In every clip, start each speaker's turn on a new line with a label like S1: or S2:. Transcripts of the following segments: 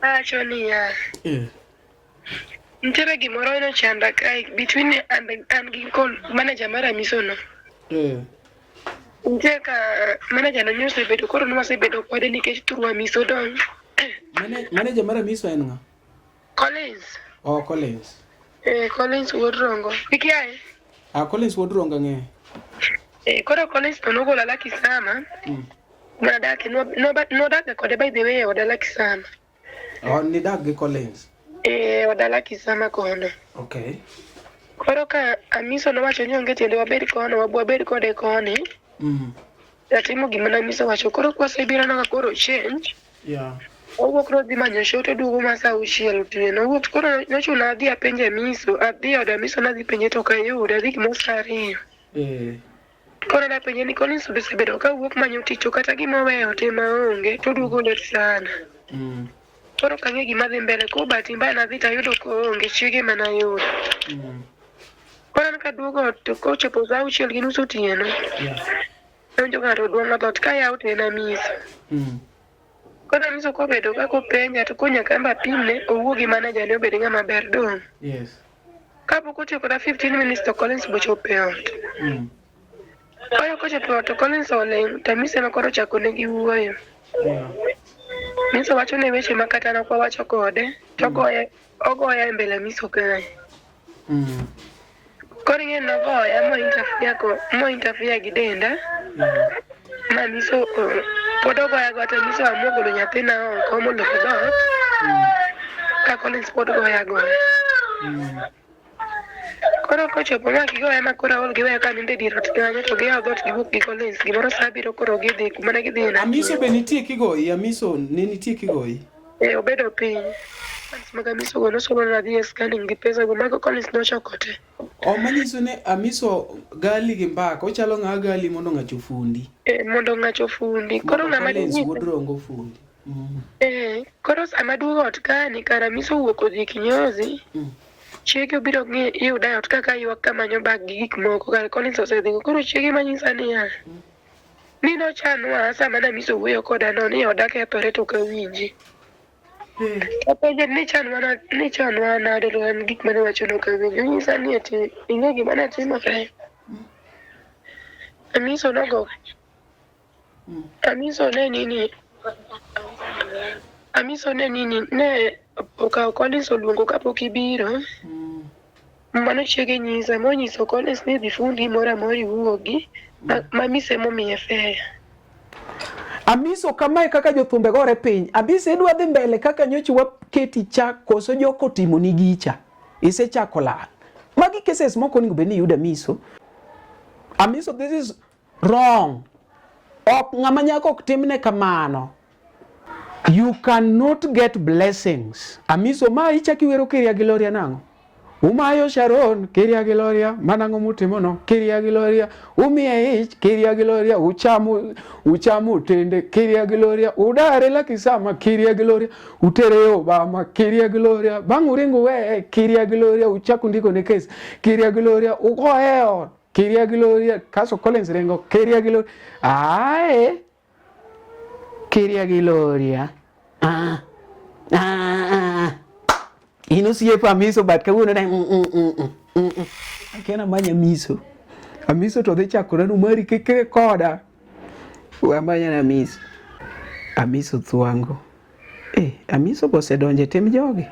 S1: Actually, yeah. Ntere gimoro ino chanda kai between and ginkol manager mara misono. Ntere ka manager no nyose bedo koro no se bedo kode nikech turwa miso don.
S2: Manager mara miso en nga?
S1: Collins.
S2: Oh, Collins.
S1: Collins Wodrongo. Ikiae?
S2: Collins Wodrongo nge.
S1: Koro Collins no gola laki sama. Madake no dake kode by the way odala kisama.
S2: Oh, ni dake Collins.
S1: Odala kisama kono.
S2: Okay.
S1: Koro ka amiso no wacho ni onge tiende wabed kono wabed kode koni. Yatimo gimana miso wacho koro kwasebiro na koro change.
S2: Yeah.
S1: Owuok rodhi manyo shoto duogo masa uchiel tieno. Owuok koro nochuna adhi apenje miso. Adhi oda miso nadhi penje to kayude adhi gimosa ariyo. Koro na penje ni Collins osebedo ka wuok manyo tich kata gima weyo te maonge to duogo let sana. Koro kange gima dhi mbele ko bahati mbaya nadhi tayudo ko onge chiege mana yudo. Koro nakaduogo to kochopo saa auchiel gi nus otieno. Donjo ng'ato duong'o dhot ka yaw to en amiso. Koro amiso kobedo ka kopenja to konya kamba pimne owuo gi manager ne obed ng'ama ber dong.
S2: Yes.
S1: Kapok otieko da 15 minutes to Collins bochopo e ot. Koro kochopo ot to Collins oling' to amiso ema koro ochako negi wuoyo. Miso wacho ne weche ma kata nok wawacho kode to ogoya e mbele miso kae. Koro ing'e nogoya mo interfere gi denda. Ma miso pod ogoya go to miso amua golo nyathina oko moloko dhot. Ka Collins pod goya. Koro kochopo ma gigoya ma koro aol giweyo ka ninde dier ot kanyo to giyawo dhot giwuok gi Collins gimoro saa abiriyo koro gidhi kuma ne gidhi.
S2: Amiso be nitie kigoyi? Amiso ne nitie kigoyi?
S1: Obedo piny. Mag amiso go nosomo nadhi e scanning gi pesa go mago Collins nochoko te.
S2: Manyiso ne amiso gali gi mbaka ochalo ng'a gali mondo ng'acho fundi.
S1: Mondo ng'acho fundi. Koro ng'ama
S2: Collins Wodrongo fundi.
S1: Koro sama duogo ot kani kara amiso wuok odhi kinyozi. Chiege obiro yuda ot kaka ywak kamanyo bag gi gik moko kar Collins osedhigo. Koro chiege manyisa niya. Ni nochanwa sama namiso wuoyo koda no ni oda kethore to kawinji. Kapenje ni chanwa nade to en gik mane wacho no kawinji. Nyisa ni ati ing'e gima ne timore. Amiso nogo. Amiso ne nini ne okawo Collins oluongo kapok ibiro. Mano chiege nyisa monyiso Collins ni dhi fundi moro amora iwuogi ma mise momiye fea.
S2: Amiso kamae kaka jothumbe gore piny. Amiso idwa dhi mbele kaka nyochi waketi chak koso joko timo ni gicha. Isechako lal. Magi cases moko onego bed ni yudo Amiso. Amiso, this is wrong. Ok ng'ama nyako ok timne kamano. You cannot get blessings. Amiso ma ichaki wero Kiria Gloria nango. Umayo Sharon, Kiria Gloria, manango mutimono, Kiria Gloria, umie ich, Kiria Gloria, uchamu tende, Kiria Gloria, udare la kisama, Kiria Gloria, utere Obama, Kiria Gloria, banguringu we, Kiria Gloria, uchaku ndiko nekesi, Kiria Gloria, ukoeo, Kiria Gloria, kaso Collins rengo, Kiria Gloria, Kiria Gloria, Inosiepo Amiso but kawuono ne Akiana manya Amiso. Amiso to dhi chakore numari kikre koda. Wamanya na Amiso. Amiso thuango. Amiso bose donje tim jogi.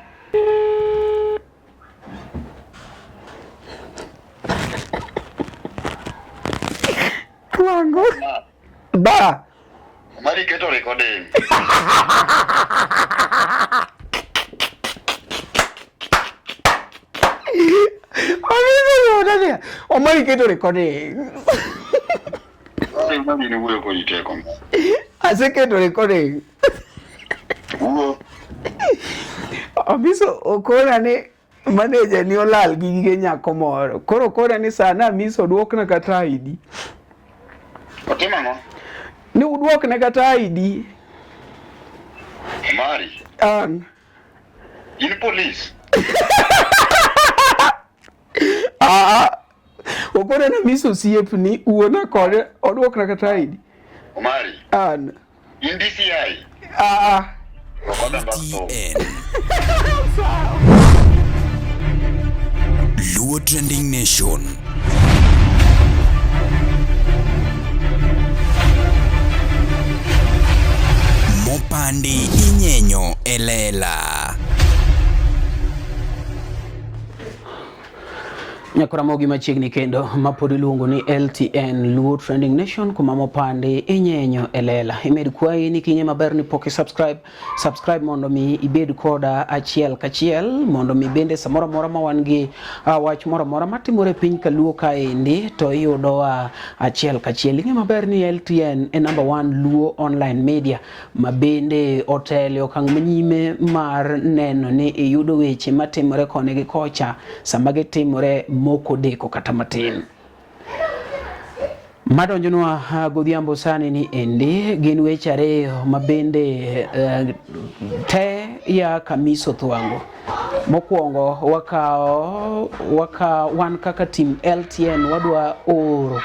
S2: Thuango. Ba.
S3: Mari keto recording.
S2: Omari keto recording.
S3: Mami ni wuoyo kod teko.
S2: Aseketo recording. Amiso okora ne manager ni olal gi gige nyako moro. Koro okora ni sana Amiso duokna kata ID.
S3: Otimo no?
S2: Ni uduokne kata ID.
S3: Mari. In police.
S2: Okora na Amiso siep ni uona kode oduokna kata ID.
S3: Omari.
S2: An.
S3: In DCI.
S4: LTN. Luo Trending Nation. Mopandi inyenyo elela.
S2: Nyakuramogi machiegni kendo mapod iluongo ni LTN Luo Trending Nation kuma mopande inyenyo elela. Imed kwayi ni kinye maber ni poke subscribe mondo mi ibed koda achiel kachiel mondo mi bende samora mora ma wan gi wach mora mora matimore piny kaluo kaendi to iyudo achiel kachiel. Ing'e maber ni LTN e number 1 Luo online media ma bende otelo okang' manyime mar neno ni iyudo weche matimore koni gi kocha sama gitimore moko deko kata matin. Madonjonwa godhiambo sani ni endi gin weche ariyo mabende te ya Kamiso Thwango. Mokwongo wan kaka team LTN wadwa oro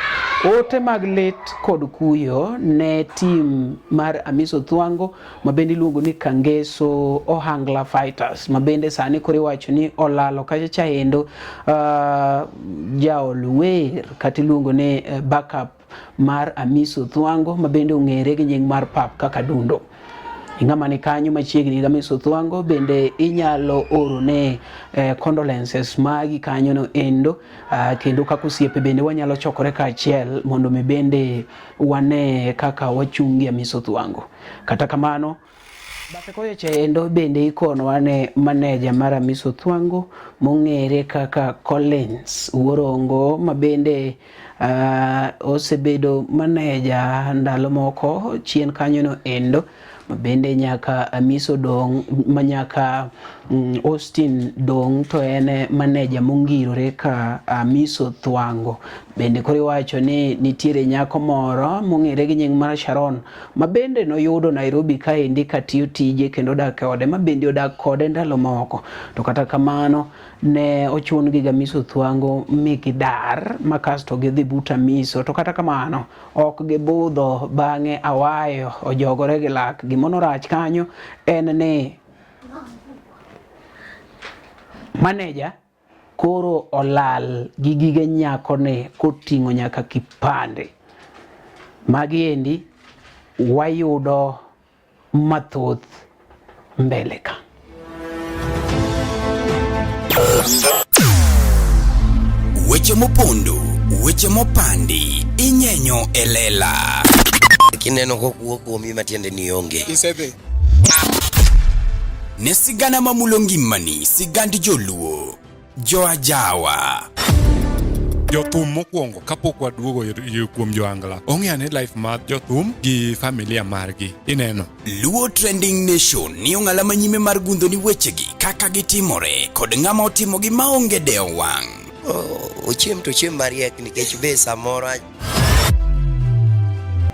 S2: ote mag lit kod kuyo ne team mar Amiso Thwango mabende iluongo ni Kangeso Ohangla Fighters mabende sani kore wacho ni olalo kacha chaendo jaolwer kata iluongo ni backup mar Amiso Thwango mabende ong'ere gi nying mar pap kaka Dundo. Ing'ama ni kanyo machiegni gi Amiso Thwango bende inyalo oro ne condolences magi kanyo no endo kendo kaka osiepe bende wanyalo chokore kaachiel mondo mi bende wane kaka wachungi Amiso Thwango. Kata kamano bathe koyo chaendo bende ikono wane manager mar Amiso Thwango mong'ere kaka Collins Worongo mabende osebedo manager ndalo moko chien kanyo no endo mabende nyaka Amiso dong manyaka Austin dong to ene manager mongirore ka Amiso Thwango. Bende kore wacho ni nitiere nyako moro mong'ere gi nying mar Sharon mabende noyudo Nairobi kaendi katiyo tije kendo dak kode mabende odak kode ndalo moko to kata kamano ne ochun gi Amiso Thwango mikidar makasto gidhi but Amiso to kata kamano ok gibudho bang'e awayo ojogore gi lak. Gimono rach kanyo en ni manager koro olal gi gige nyako ne koting'o nyaka kipande. Magi endi wayudo mathoth mbele ka.
S4: Weche mopondo, weche mopandi inyenyo elela.
S5: Kineno kokuo kuomi matiende ni onge.
S6: Isebe.
S4: Ne sigana mamulo ngimani, sigand joluo, joajawa.
S6: Jothum mokwongo kapok waduogo kuom joangla. Ong'e life mar jothum gi familia margi. Ineno.
S4: Luo Trending Nation ni ong'ala manyime mar gundo ni wechegi kaka gitimore kod ng'ama otimo gi maonge deo wang'.
S5: Ochiem to chiem mariek nikech be samoro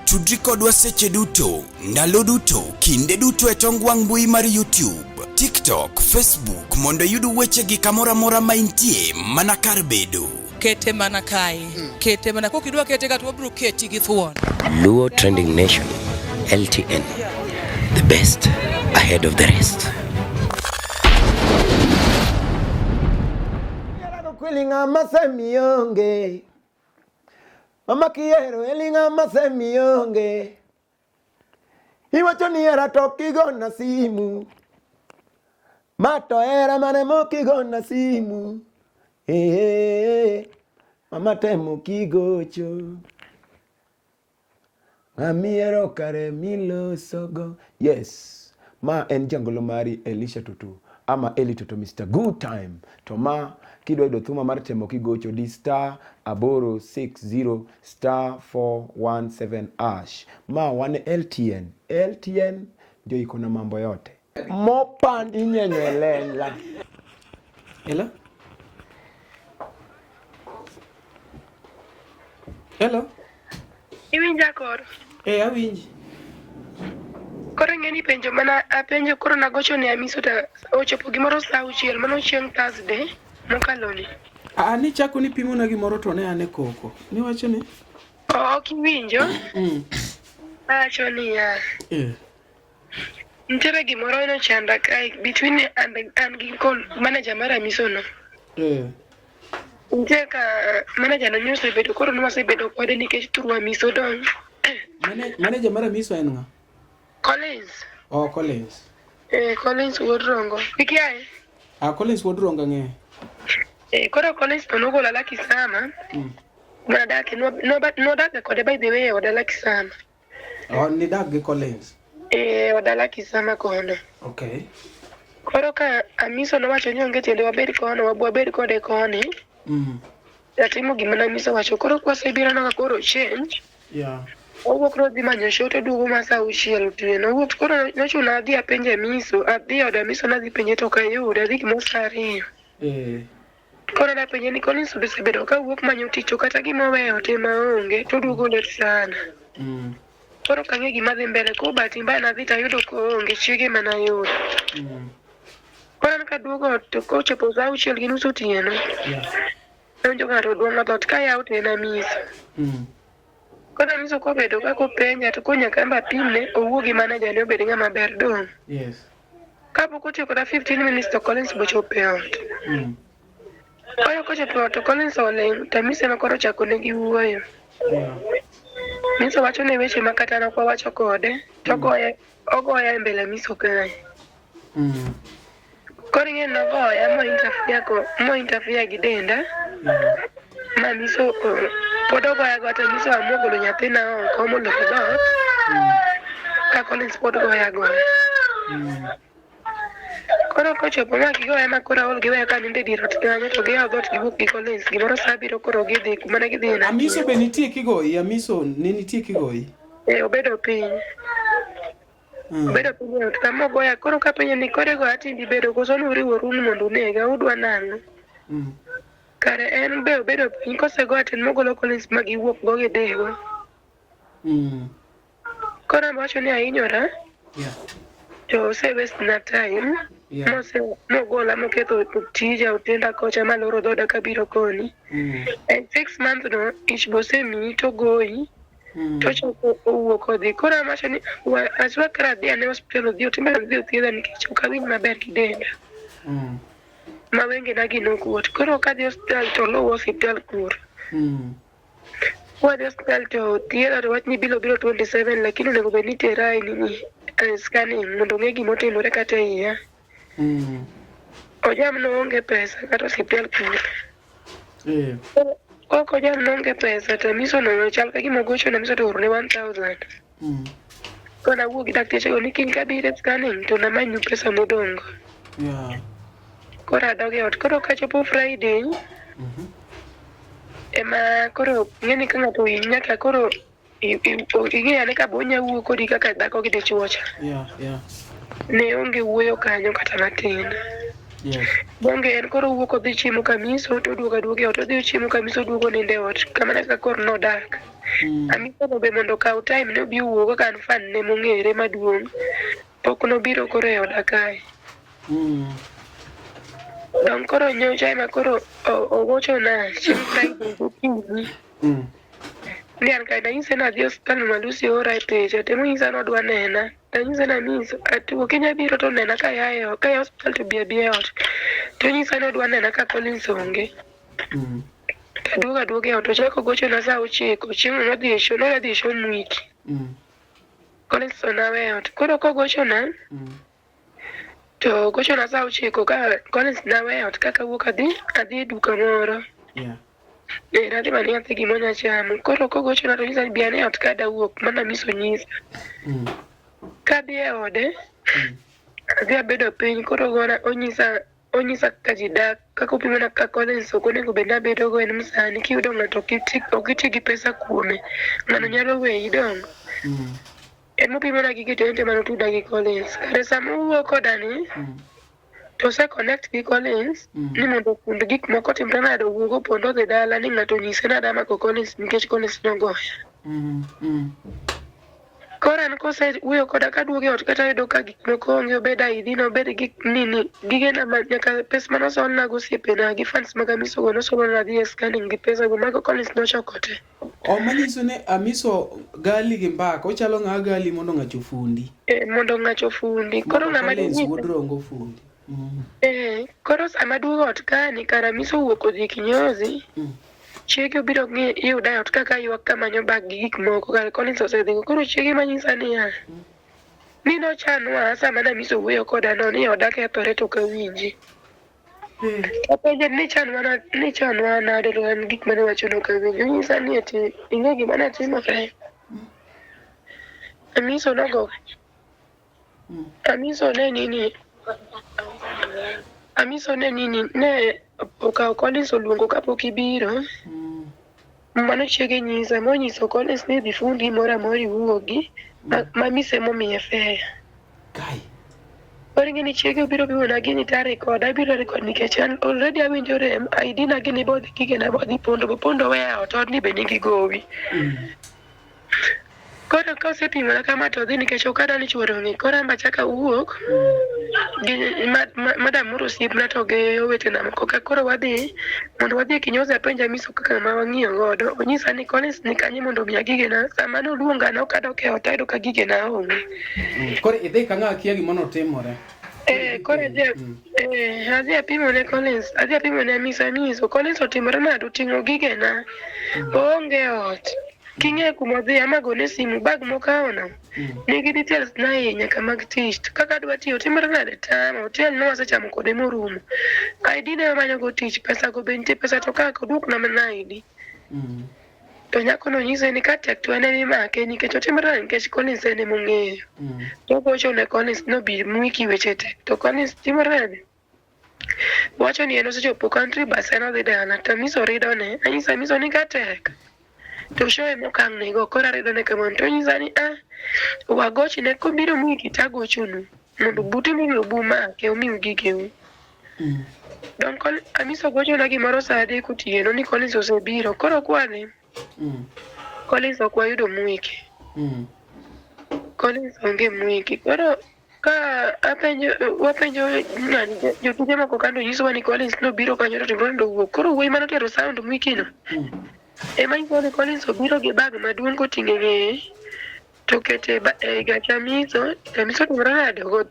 S4: tudri kodwa seche duto, ndalo duto, kinde duto e tong wang' mbui mar YouTube, TikTok, Facebook mondo yud wechegi kamora mora ma intie mana kar bedo.
S7: Kete mana kai. Kete mana kokidwa kete kata wabro keti gi thuon.
S5: Luo Trending Nation LTN, the best ahead of the rest.
S8: Kwilinga masemionge Mama kiero elinga masemionge Iwacho ni era tokigo na simu Mato era mane mokigo na simu Mama temo kigocho Mamiero kare milo sogo. Yes, ma en jangolo mari Elisha Tutu ama Eli Tutu Mr. Good Time. To ma kidwa yudo thuma mar temo kigocho di star aboro 60 star 417 ash. Ma wane LTN. LTN ndio iko na mambo yote. Mopandi nyenyelela.
S2: Hello? Hello?
S1: Iwinja koro?
S2: Awinji.
S1: Koro ng'eni penjo mana apenjo koro nagocho ne Amiso ta ochopo gimoro saa 6 mano chieng' Thursday mokaloni.
S2: Ni chako ni pimo na gimoro to ne ane koko. Ni wacho ni?
S1: Ok iwinjo? Acho ni ya. Ntere gimoro ino chanda kae between and gi manager mara miso no. Ntere ka manager no nyose bedo koro nwa se bedo kode nikech turwa miso don.
S2: Manager mara miso en nga?
S1: Collins.
S2: Oh, Collins.
S1: Collins Wodrongo. Ikiae?
S2: Collins Wodrongo nge.
S1: Koro Collins no gola laki sama. Nadake no dake kode by the way odalaki sama.
S2: Oh, ni dake Collins.
S1: Odalaki sama kono.
S2: Okay.
S1: Koro ka amiso no wacho ni onge tende wabed kono wabed kode koni. Yatimo gimana miso wacho koro kwa sebira na koro change.
S2: Yeah.
S1: Owuok no dhi manyo show to duogo masa auchiel otieno. Owuok koro nochuna adhi apenje miso, adhi oda miso nadhi penje to kayude, adhi gimo saa 2. Koro napenje ni Collins be sebedo ka wuok manyo tich kata gima oweyo te maonge to duogo let sana. Koro kange gima dhi mbele ko bahati mbaya nadhi tayudo ko onge chiege mana yudo. Koro naka duogo to kochopo saa 6:30 otieno. Nonjo ng'ato duong'o dhot ka yaw te na miso. Koro miso ko bedo ka ko penja to konya kamba pimne owuogi manager ne obedo ng'ama ber dong.
S2: Yes.
S1: Kapok otieko da 15 minutes to Collins bochopo e ot. Koro kochopo to Collins oling to miso ema koro chako ne gi wuoyo. Miso wacho ne weche makata na kwa wacho kode to ogoya e mbele miso kae. Koro ing'e nogoya mo interfere gi denda. Ma miso pod ogoya gote miso amua golo nyathina oko moloko dhot. Ka Collins pod goya. Koro kochopo ma gigoya ma koro aol giweyo ka ninde dier ot kanyo to giyawo dhot giwuok gi Collins gimoro saa 7 koro gidhi kuma ne gidhi na.
S2: Amiso be nitie kigoyi? Amiso ne nitie kigoyi?
S1: Obedo piny. Obedo piny ot kama ogoya koro ka penjo ni kore go atindi bedo koso nuriwo rum mondo unega udwa nang'o. Kare en be obedo piny kosego atin mogolo Collins ma giwuok go gidhigo. Koro wacho ni ahinyora. To ose waste na time. Mogola moketho tija otenda kocha maloro dhoda kabiro koni. And 6 months no ich bosemi to goyi. To choko owuok odhi. Koro wacho ni aswa kara dhi ane hospital odhi otimbe dhi othiedha nikech ok awinj maber gi denda. Ma wenge na gino kuot. Koro kadhi hospital to lowo hospital kur. Wadhi hospital to thiedha to wach ni biro 27 lakini onego bed ni tera nini scanning mondo ng'e gima otimore kata iya. Ojam no onge pesa kata hospital kur. Oko ojam no onge pesa to miso no chal ka gima gocho na miso to orne 1000. Koro nawuok gi dakteche go ni kiny kabire scanning to namanyu pesa modongo. Koro adoge ot koro kachopo Friday. Ema koro ng'eni ka ng'ato nyaka koro ing'eyane ka bonya wuok kodi kaka dhako gi dichuo cha. Ne onge wuoyo kanyo kata matin. Bonge en koro wuok odhi chiemo kamiso to duogo aduoga ot odhi chiemo kamiso duogo ninde ot kamana ka koro nodak. Amiso no be mondo kaw time ne obi wuogo kan fan ne mong'ere maduong'. Pok nobiro koro e oda kae. Dong koro nyocha ema koro ogocho na chieng' Friday gokinyi. Ndian ka nanyise na dhi hospital ma Lucy ora e picha temo nyisa nodwa nena. Nanyise na miso atuo kinya biro to nena ka yae hospital to biya ot. To nyisa nodwa nena ka Collins onge. Aduoga ot to chako gocho na saa 9 chieng' nodhi show mwiki. Collins onawe ot koro kogocho na. To gocho na saa 9 ka Collins nawe ot kaka wuok adhi duka moro. Nadhi mani athi gimonya chamo. Koro kogocho na to nyisa ni biane ot kada wuok mana miso nyisa. Kadhi e ode. Adhi abedo piny koro gona onyisa kaka ji dak kaka opimona ka Collins ok onego bed nabedo go en msani kiyudo ng'ato ok iti gi pesa kuome. Ng'ano nyalo weyi dong. En mopimona gige to ente manotuda gi Collins. Kare sama owuok kodani. To se connect gi Collins ni mondo kund gik moko timre nade wuogo pondo dhi dala ni ng'ato nyise nade mako Collins nikech Collins nogoya. Kora an kose wuoyo koda kaduoge ot kata yudo ka gik moko onge obed ID no obed gik nini gige na nyaka pes mano sol na gosiepe na gi fans mag Amiso go no solo na dhi scanning gi pesa go mago Collins no chokote.
S2: O manyiso ne Amiso gali gi mbaka ochalo ng'a gali mondo ng'acho fundi.
S1: Mondo ng'acho fundi. Koro ng'ama
S2: Collins wodrongo fundi.
S1: Koro sama duogo ot kani kara Amiso wuok odhi kinyozi. Chiege obiro yuda ot kaka ywak kamanyo bag gi gik moko kar Collins osedhi koro chiege manyisa niya ni no chanwa sama na Amiso wuoyo koda no ni odak kethore to kawinji apenje ni chanwa na delo an gik mane wacho no kawinji nyisa ni ati ing'e gima ne timore. Amiso nogo Amiso ne nini ne okawo Collins oluongo kapok ibiro. Mano chiege nyisa monyiso Collins ni dhi fundi mora mori wuogi mamise momiye fea. Oringi ni chiege obiro biwona gini ta record abiro record nikech an already awinjo rem ID na gini bodhi gige na bodhi pondo weya ot ni be nigi gowi. Koro ka osepimona kama to dhi nikech okada ni chuoro ng'i koro amba chaka wuok madam moro osiepna to ge owetena moko ka koro wadhi mondo wadhi kinyozi apenja Amiso kaka ma wang'iyo godo onyisa ni Collins ni kanye mondo miya gigena sama noluonga no kadok e ot ayudo ka gigena onge.
S2: Koro idhi ka ng'a kia gima notimore.
S1: Koro adhi apimone Collins adhi apimone Amiso Collins otimore nade oting'o gigena oonge ot. King'e kuma dhi ama gone simu bag mokawono nigi details na nyaka mag tich kaka dwa tiyo timore nade tama hotel no wasechamo kode morumo ID ne manyo go tich pesa go bente pesa to kaka duok na mana ID to nyako no nyise ni ka tek to ene make nikech otimore nikech Collins ene mong'eyo to gocho ne Collins no bi mwiki weche tek to Collins timore nade wacho ni en osechopo country bus eno dhi dala to Amiso rido ne anyisa Amiso ni ka tek to show mokang' nego kora rido ne kamano to nyisa ni wagochi ne kobiro mwiki tagochonu mondo buti mibiro bumake omiu gigeu. Don Amiso gocho na gimoro saa 3 otieno ni Collins osebiro koro kwani Collins ok wayudo mwiki. Collins onge mwiki koro ka wapenjo ng'ani jotije moko kando nyisowa ni Collins nobiro kanyo to timore wuok koro wuoyi mano tero sound mwiki no ema nyisoni Collins obiro gi bag maduong' koting'e ng'eye to kete gach Amiso timore nade ogo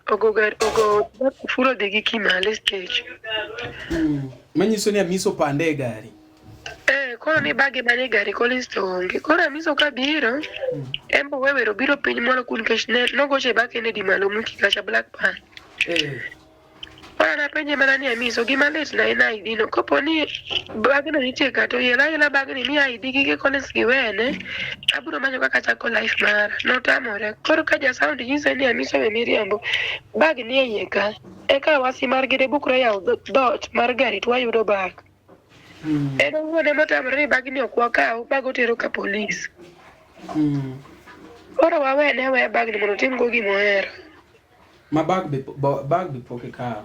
S1: furo dhi gi Kimale stage.
S2: Manyiso ni Amiso pande e gari.
S1: Koro ni bage mane gari Collins to onge koro Amiso ka biro embo wewero biro piny moro kun kesh ne nogoche bake ne di malo mwiki kacha Black Pan. Koro napenje mana ni Amiso gima lit na en ID no kopo ni bag no nitie ka to yela bag ni mi ID gige Collins giwene abiro manyo kaka chako life mara notamore koro ka ja sound nyise ni Amiso be miriambo bag ni e iye ka eka wasi mar gide bukro yaw dot mar gari to wayudo bag. En wuode motamore ni bag ni ok wakaw bag otero ka polis. Koro wawene we bag ni mondo tim go gimohero.
S2: Ma bag be poke kaw.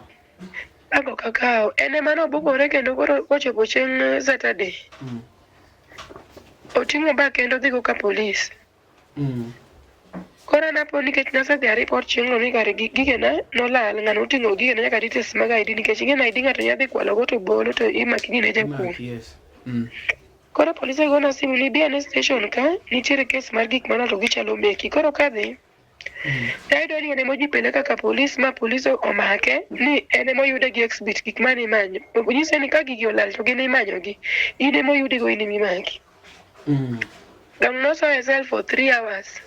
S1: Bago kakao ene mano bugore kendo koro ochopo chieng' Saturday. Oting'o bag kendo dhi go ka polis. Koro napo nikech nasedhi report chieng'no ni kare gigena nolal ng'ano oting'o gigena nyaka details mag ID nikech ing'e ID ng'ato nyadhi kwalo go to bolo to imaki gine jakuo. Koro polise gona simu ni bia ne station ka nitiere case mar gik mana to gichalo meki koro kadhi ayudo ni ene mojipeleka ka polis ma polis omake ni ene moyude gi exhibit gik mane imanyo nyise ni ka gigi olal to gine imanyogi ine moyudi go ine mimaki. Gang no saw herself for 3 hours.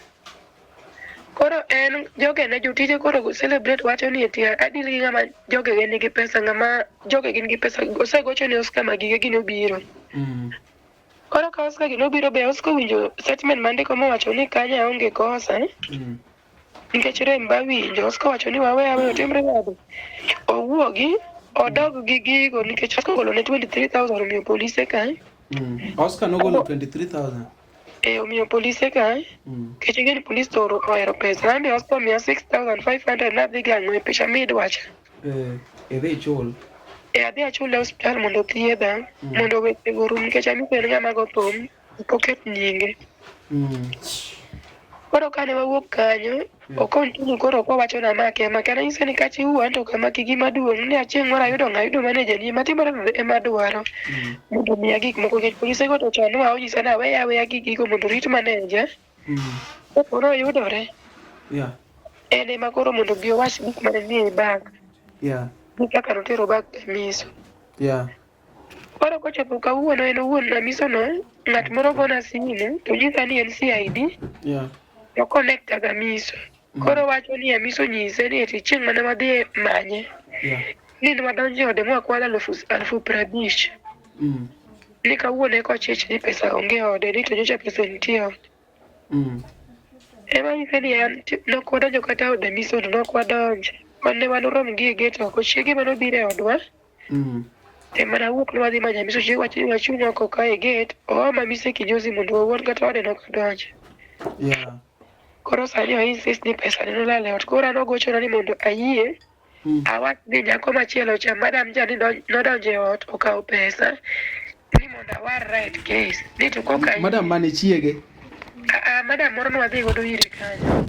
S1: Koro en joge ne jotije koro go celebrate wacho ni etia adili gi ng'ama joge gin gi pesa ng'ama joge gin gi pesa osegocho ni Oscar magige gino biro. Koro ka Oscar gino biro be Oscar winjo statement mandiko mowacho ni kanya onge kosa nikech remba winjo Oscar wacho ni wawe otimre nade owuogi odog gi gigo nikech Oscar golo ne 23,000 omiyo polise ka.
S2: Oscar nogolo 23,000
S1: omiyo polise ka kech gin polis to ohero pesa ande Oscar miya 6,500 nadhi gang'o e pesa midwacha
S2: idhi chul
S1: adhi achul e hospital mondo thiedha mondo wechego rum nikech Amiso en ng'ama go thum poket nyinge. Koro kane wawuok kanyo, okontinu koro wacho na make nanyise ni kati uwa to kamaki gima duong' ni achieng' moro ayudo manager ni matimore ema dwaro mondo miya gik moko kech polise go to chon onyisa ni aweya gigo mondo rit manager. Koro yudore. En ema koro mondo bi owach gik mane nie e bag. Ni kaka notero bag Damiso. Koro kochopo kawuono en owuon Damiso no ng'at moro gona simu to nyisa ni en CID. To connect Damiso. Koro wacho ni Damiso nyise ni eti chieng' mane wadhi manye. Ni wadonjo ode mwakwalo 50,000. Ni kawuono eko chich ni pesa onge ode ni to nyocha pesa nitie ode. Ema nyise ni an nokwadonjo kata ode Damiso to nokwadonjo. Wane wanurom gi e gate oko chiege manobire odwa. Mana wuok ni wadhi manyo Damiso chiege wacho ni wachung' oko ka e gate ooma mise kinyozi mondo owuon kata ode nokadonjo. Koro sani o insist ni pesa ne nolal e ot. Koro nogochona ni mondo ayie awach ni nyako machielo cha madam cha ni nodonjo e ot okawo pesa ni mondo awar right case. Ni to koka
S2: madam mane chiege?
S1: Madam moro nwadhi godo ire kanyo.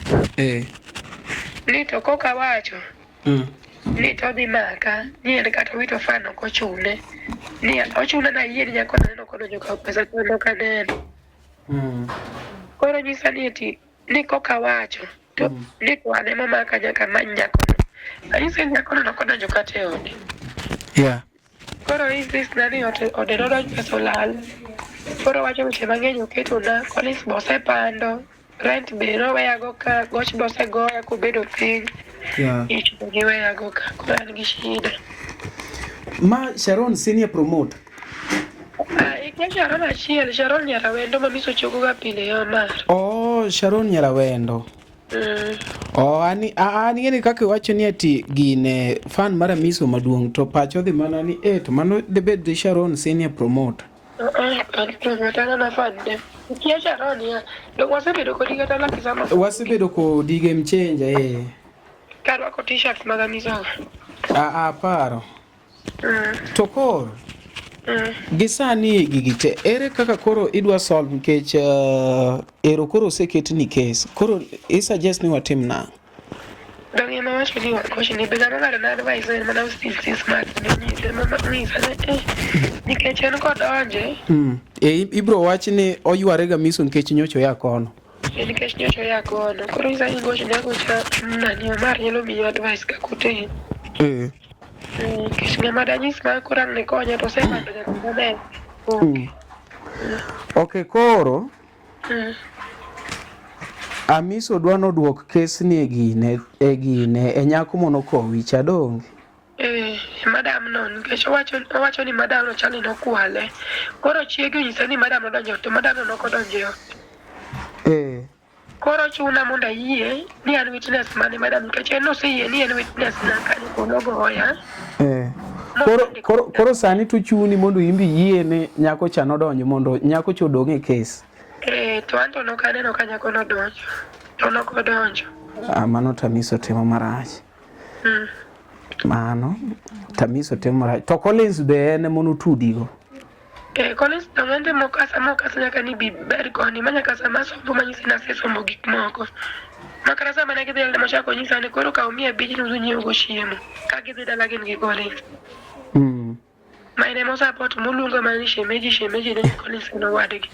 S1: Ni to koka wacho ni to dhi maka ni en kata wito fan ok ochune. Ni ochune na yie ni nyako neno kodonjo kawo pesa to nokaneno. Koro nyisa ni eti ni koka wacho to ni to ane mamaka nyaka many nyakono. Anyise nyakono nokodonjo kata e ode. Koro insist na ni ode nodonjo pesa olal. Koro wacho weche mang'eny oketona. Collins be osepando. Rent be noweya go ka. Goch be osegoya kobedo piny. Ich be giweya go ka. Koro an gi shida.
S2: Ma Sharon senior promoter.
S1: Ikia Sharon achiel. Sharon Nyarawendo Damiso chogo ga pile yo mar.
S2: Sharon Nyarawendo. Ani ng'eni kaka iwacho ni ati gine fan mar Damiso maduong' to pacho dhi mana ni to mano debed Sharon senior promoter. Wasebedo kodi game changer
S1: Karwako t-shirts mag Damiso.
S2: Paro. To koro gisani gigi te ere kaka koro idwa solve nikech ero koro oseket ni case. Koro suggest ni watim na.
S1: Dangi na wacho ni wakoshi ni bega na na advice en mana still smart ni mama ni sana nikech en kod onje.
S2: Ibro wach ni oyware Damiso nikech nyocho ya kono.
S1: Nikech nyocho ya kono. Koro isa ni gochi nyako cha nani mar nyalo mi advice ka kote. Kish ngama danyis ma kurang ne konyo to sema to nyaka maber.
S2: Okay, koro Damiso dwa noduok kes ni e gine nyako monokowi cha donge.
S1: Madam no nikech owacho ni madam no chani nokwale. Koro chiege nyisa ni madam nodonjo to madam no nokodonjo. Koro chuna mondo ayie ni an witness mane madam nikech en oseyie ni en witness na kanyo konogoya.
S2: Koro sani to chuni mondo imbi yie ne nyako cha nodonjo mondo nyako cha odong' e case.
S1: To anto nokaneno ka nyako nodonjo. To nokodonjo.
S2: Mano Damiso timo marach. Mano Damiso timo marach. To Collins be ene mono tudigo.
S1: Collins tongende mokasa nyaka ni bi ber koni manya kasa masomo manyisi na sesomo gik moko. Makara sama ne gidhi mo chako nyisa ni koro ka umia biji nuzu nyiewo go chiemo. Ka gidhi dala gin gi Collins. Maine mo support mulunga mani shemeji ne Collins no wadgi.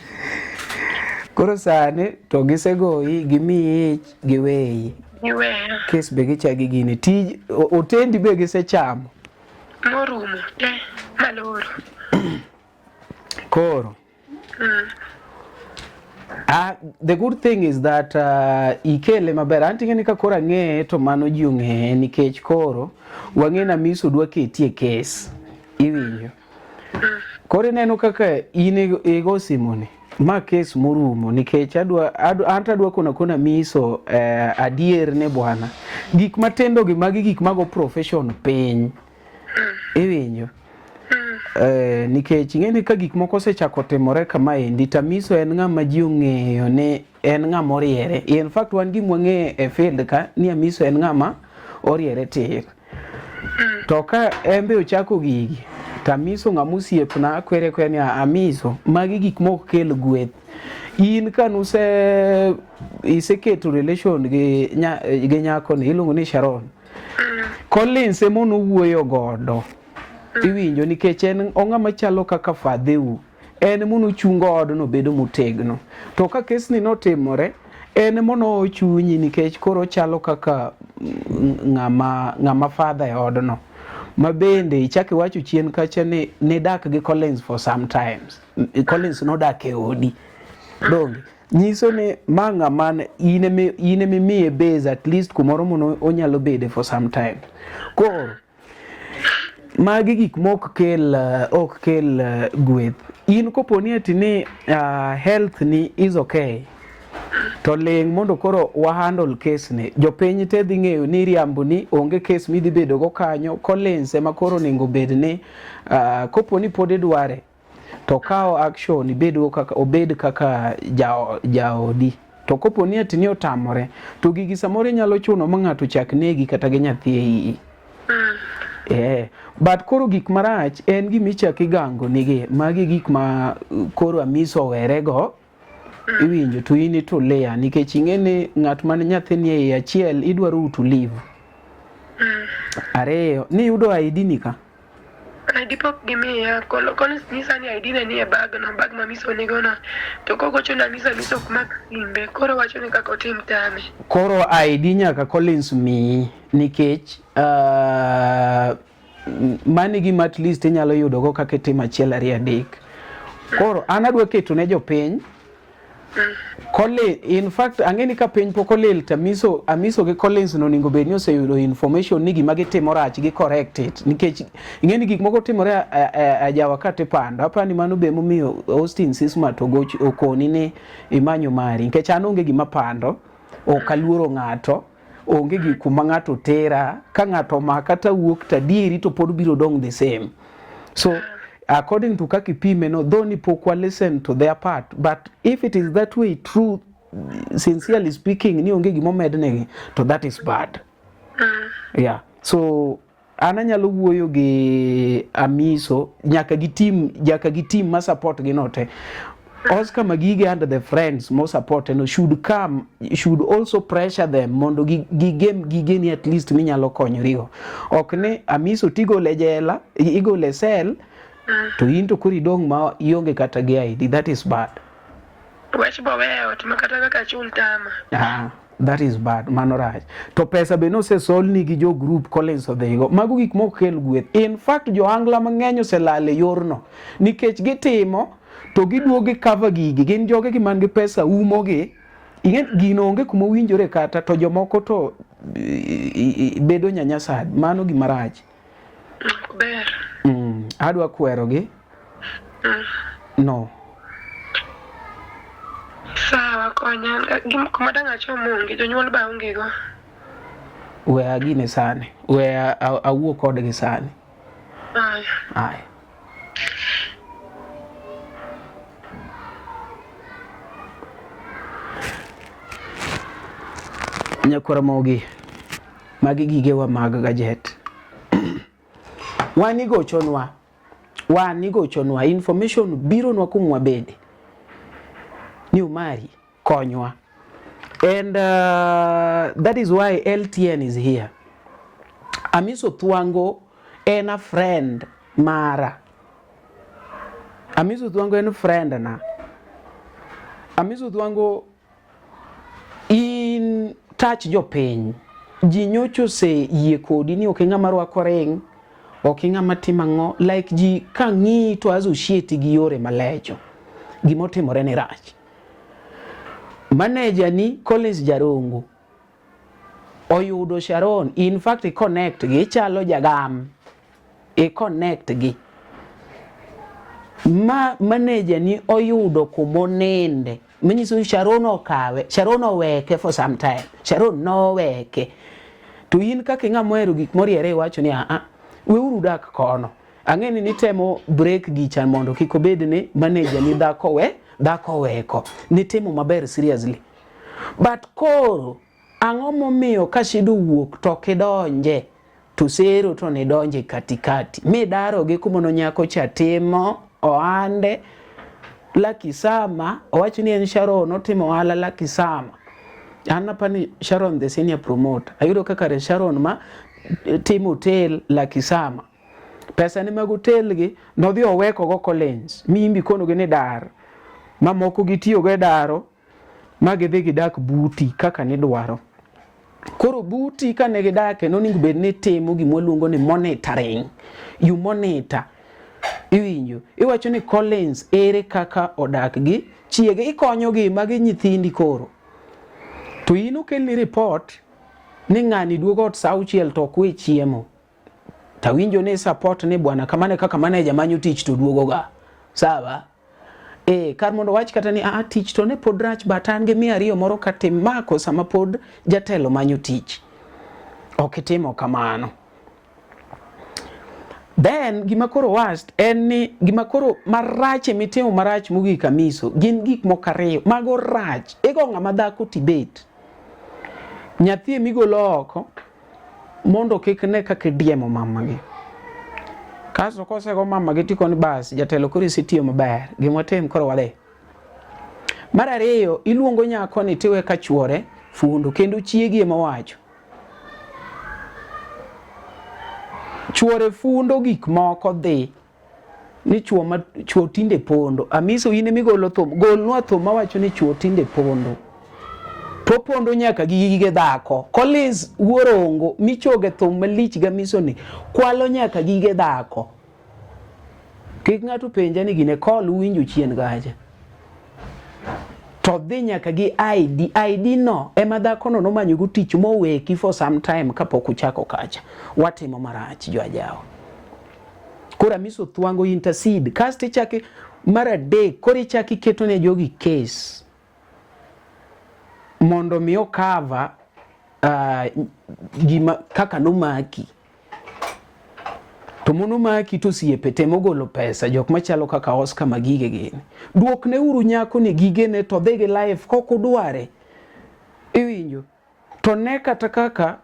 S2: Koro sane to gisegoyi gimiyi giweyi. Kes be gichagi gini tij otendi be gisechamo.
S1: Morumo te maloro.
S2: Koro. The good thing is that ikele maber antinge ni ka koro ng'e to mano ji ong'e nikech koro wang'e Damiso dwa ketie kes iwinjo. Koro neno kaka in ego simoni ma kes morumo nikech adwa kona Damiso adier ne bwana gik matendo gi magi gik mago profession piny iwinjo. Nikech ing'eni ka gik moko osechako timore kama endi Damiso en ng'ama ji ong'eyo ne en ng'ama oriere. In fact wan gi mwang'e e field ka ni Damiso en ng'ama oriere tir. To ka embe ochako gigi Damiso ng'ama osiepna kwere ni Damiso magi gik mok kel gweth. in kan iseketo relation gi nyako ni iluongo ni Sharon. Collins emono wuoyo godo. Iwinjo nikech en ong'ama chalo kaka fadheu. En mono chungo odno bedo motegno. To ka kesni notimore, en mono chunyi nikech koro chalo kaka ng'ama fadha e odno. Ma bende ichaki wacho chien kacha ni dak gi Collins for some times. Collins no dak e odi. Donge nyiso ni manga man ine mi base at least kumoro mono onyalo bede for some time. Koro magi gik mok kel gweth. In koponi atini health ni is okay. To ling mondo koro wa handle case ni. Jopiny te dhi ng'eyo ni riambo ni onge case midhi bedo go kanyo. Collins ema koro ningo bed ni koponi pode dware. To kao action ibedo kaka obed kaka jaodi. To koponi atini otamore. To gigi samore nyalo chuno ma ng'ato chak negi kata gi nyathi ei. But koro gik marach en gimichak igango nigi. Magi gik ma koro Amiso werego. Iwinjo to ini to leya nikech ing'eni ng'at man nyathi ni ei achiel idwaro to live. Areyo ni yudo ID ni ka.
S1: ID pok gimiya Collins nyisa ni ID ni e bag ma Amiso nigo no. To koko chuna Amiso kumak imbe. Koro wacho ni kako tim tame.
S2: Koro ID nyaka Collins mi nikech mani gima at least inyalo yudo go kaka tim achiel ariyo adek. Koro an adwa keto ne jopiny. In fact ang'eni ka piny pok olil to Amiso gi Collins no ningo bed ni oseyudo information ni gima gitimo rach gi correct it nikech ing'eni gik moko timore a jawa kate pando apani mano be momiyo Austin Sisma to okoni ni imanyo mari nikech an onge gima pando okaluoro ng'ato onge gi kuma ng'ato tera ka ng'ato ma kata wuok ta dieri to pod biro dong the same. So according to kakipime no though ni pokwa listen to their part, but if it is that way true, sincerely speaking ni onge gimo mednegi to that is bad. Yeah, so ananyalo wuoyo gi Amiso nyaka gi team ma support gi note. Oscar Magige and the friends more support and should also pressure them mondo gigeni at least minyalo konyorigo. Okne Amiso tigo lejela igo le sel to into kuri dong ma ionge kata gi ID. That is bad.
S1: Wach boweyo to makata kaka chul tama.
S2: That is bad. Manoraj. To pesa be no se sol ni gi jo group Collins of the Higo. Mago gik mok kel gweth. In fact jo angla mang'eny oselale yorno. Nikech gitimo to giduoge cover gigi. Gin joge gi man gi pesa umo gi. Ingen gino onge kuma winjore kata to jomoko to bedo nyanyasad. Mano gi maraj.
S1: Ber.
S2: Adwa kwero gi? No.
S1: Sawa konya. Kuma danga chomongi jonyuol ba onge go.
S2: We agine sane. We awuo kodgi sane. Aye. Nyakora mogi. Magi gigewa mag gadget. Wanigo chonwa information biro nwa kumwa bede ni umari konywa and that is why LTN is here. Amiso Thuango en a friend mara. Amiso Thuango en friend na. Amiso Thuango in touch jopiny. Ji nyocho se yie kodi ni okenga marwa koreng. Okinga matimango like ji kangi to associate gi yore malecho gimotimore ni rach. Manager ni Collins Jarongo oyudo Sharon, in fact connect gi chalo jagam connect gi manager ni oyudo kumonende manyiso Sharon okawe, Sharon oweke for some time, Sharon no weke to in kaka ng'amwero gik moriere wacho ni we uru dak kono. Ang'eni ni temo break gichan mondo kiko bed ni manager ni dhako weko. Ni temo maber seriously. But koro, ang'o momiyo ka shido wuok to kidonje. To sero to ne donje katikati. Mi daro gi kumono nyako cha timo oande. Lucky Sama, owacho ni en Sharon otimo ohala Lucky Sama. An apani Sharon the senior promoter. Ayudo kaka Sharon ma timo hotel Lucky Sama. Pesa ni mag hotel gi nodhi oweko go Collins. Mimbi kono gene dar. Ma moko gitiyo go daro ma gidhi gidak buti kaka ni dwaro. Koro buti ka ne gidake noningo bed ni timo gimoluongo ni monitoring. You monitor. Iwinjo. Iwacho ni Collins ere kaka odak gi chiege ikonyo gi magi nyithindi koro. To ino kelni report ni ng'ani duogo ot sa 6 to kwe chiemo. Tawinjo ni support ni bwana kamane kaka manager manyo tich to duogo ga. Sawa? Kar mondo wach kata ni tich to ne pod rach batan gi 200 moro katim mako sama pod jatelo manyo tich. Okitimo kamano. Then gima koro worst en ni gima koro marach mitimo marach mogik Amiso gin gik mokariyo mago rach ego ng'ama dhako tibet nyathi migolo oko mondo kik ne kaka diemo mamagi kaso kosego mamagi tiko ni bas jatelo koro isitiyo maber gima tim koro wale. Mar ariyo iluongo nyako ni tiwe ka chuore fundo kendo chiegi ema wacho chuore fundo gik moko dhi ni chuo tinde pondo. Amiso ine migolo thum golnwa thum mawacho ni chuo tinde pondo to pondo nyaka gige dhako. Collins wuorongo michoge thum malich ga Amiso ni kwalo nyaka gige dhako. Kik ng'ato penja ni gine call winjo chien gaja to dhi nyaka gi ID no ema dhako no nomanyo go tich moweki for some time kapok uchako kacha. Watimo marach jo ajao. Koro Amiso thwango intercede kasti chaki mar adek koro chaki keto ne jogi case mondo mi cover gima kaka nomaki to mono maki to siepe temo golo pesa jok machalo kaka Oscar magige gini duok ne uru nyako ni gige ne to dhege life koko dware iwinjo to ne kata kaka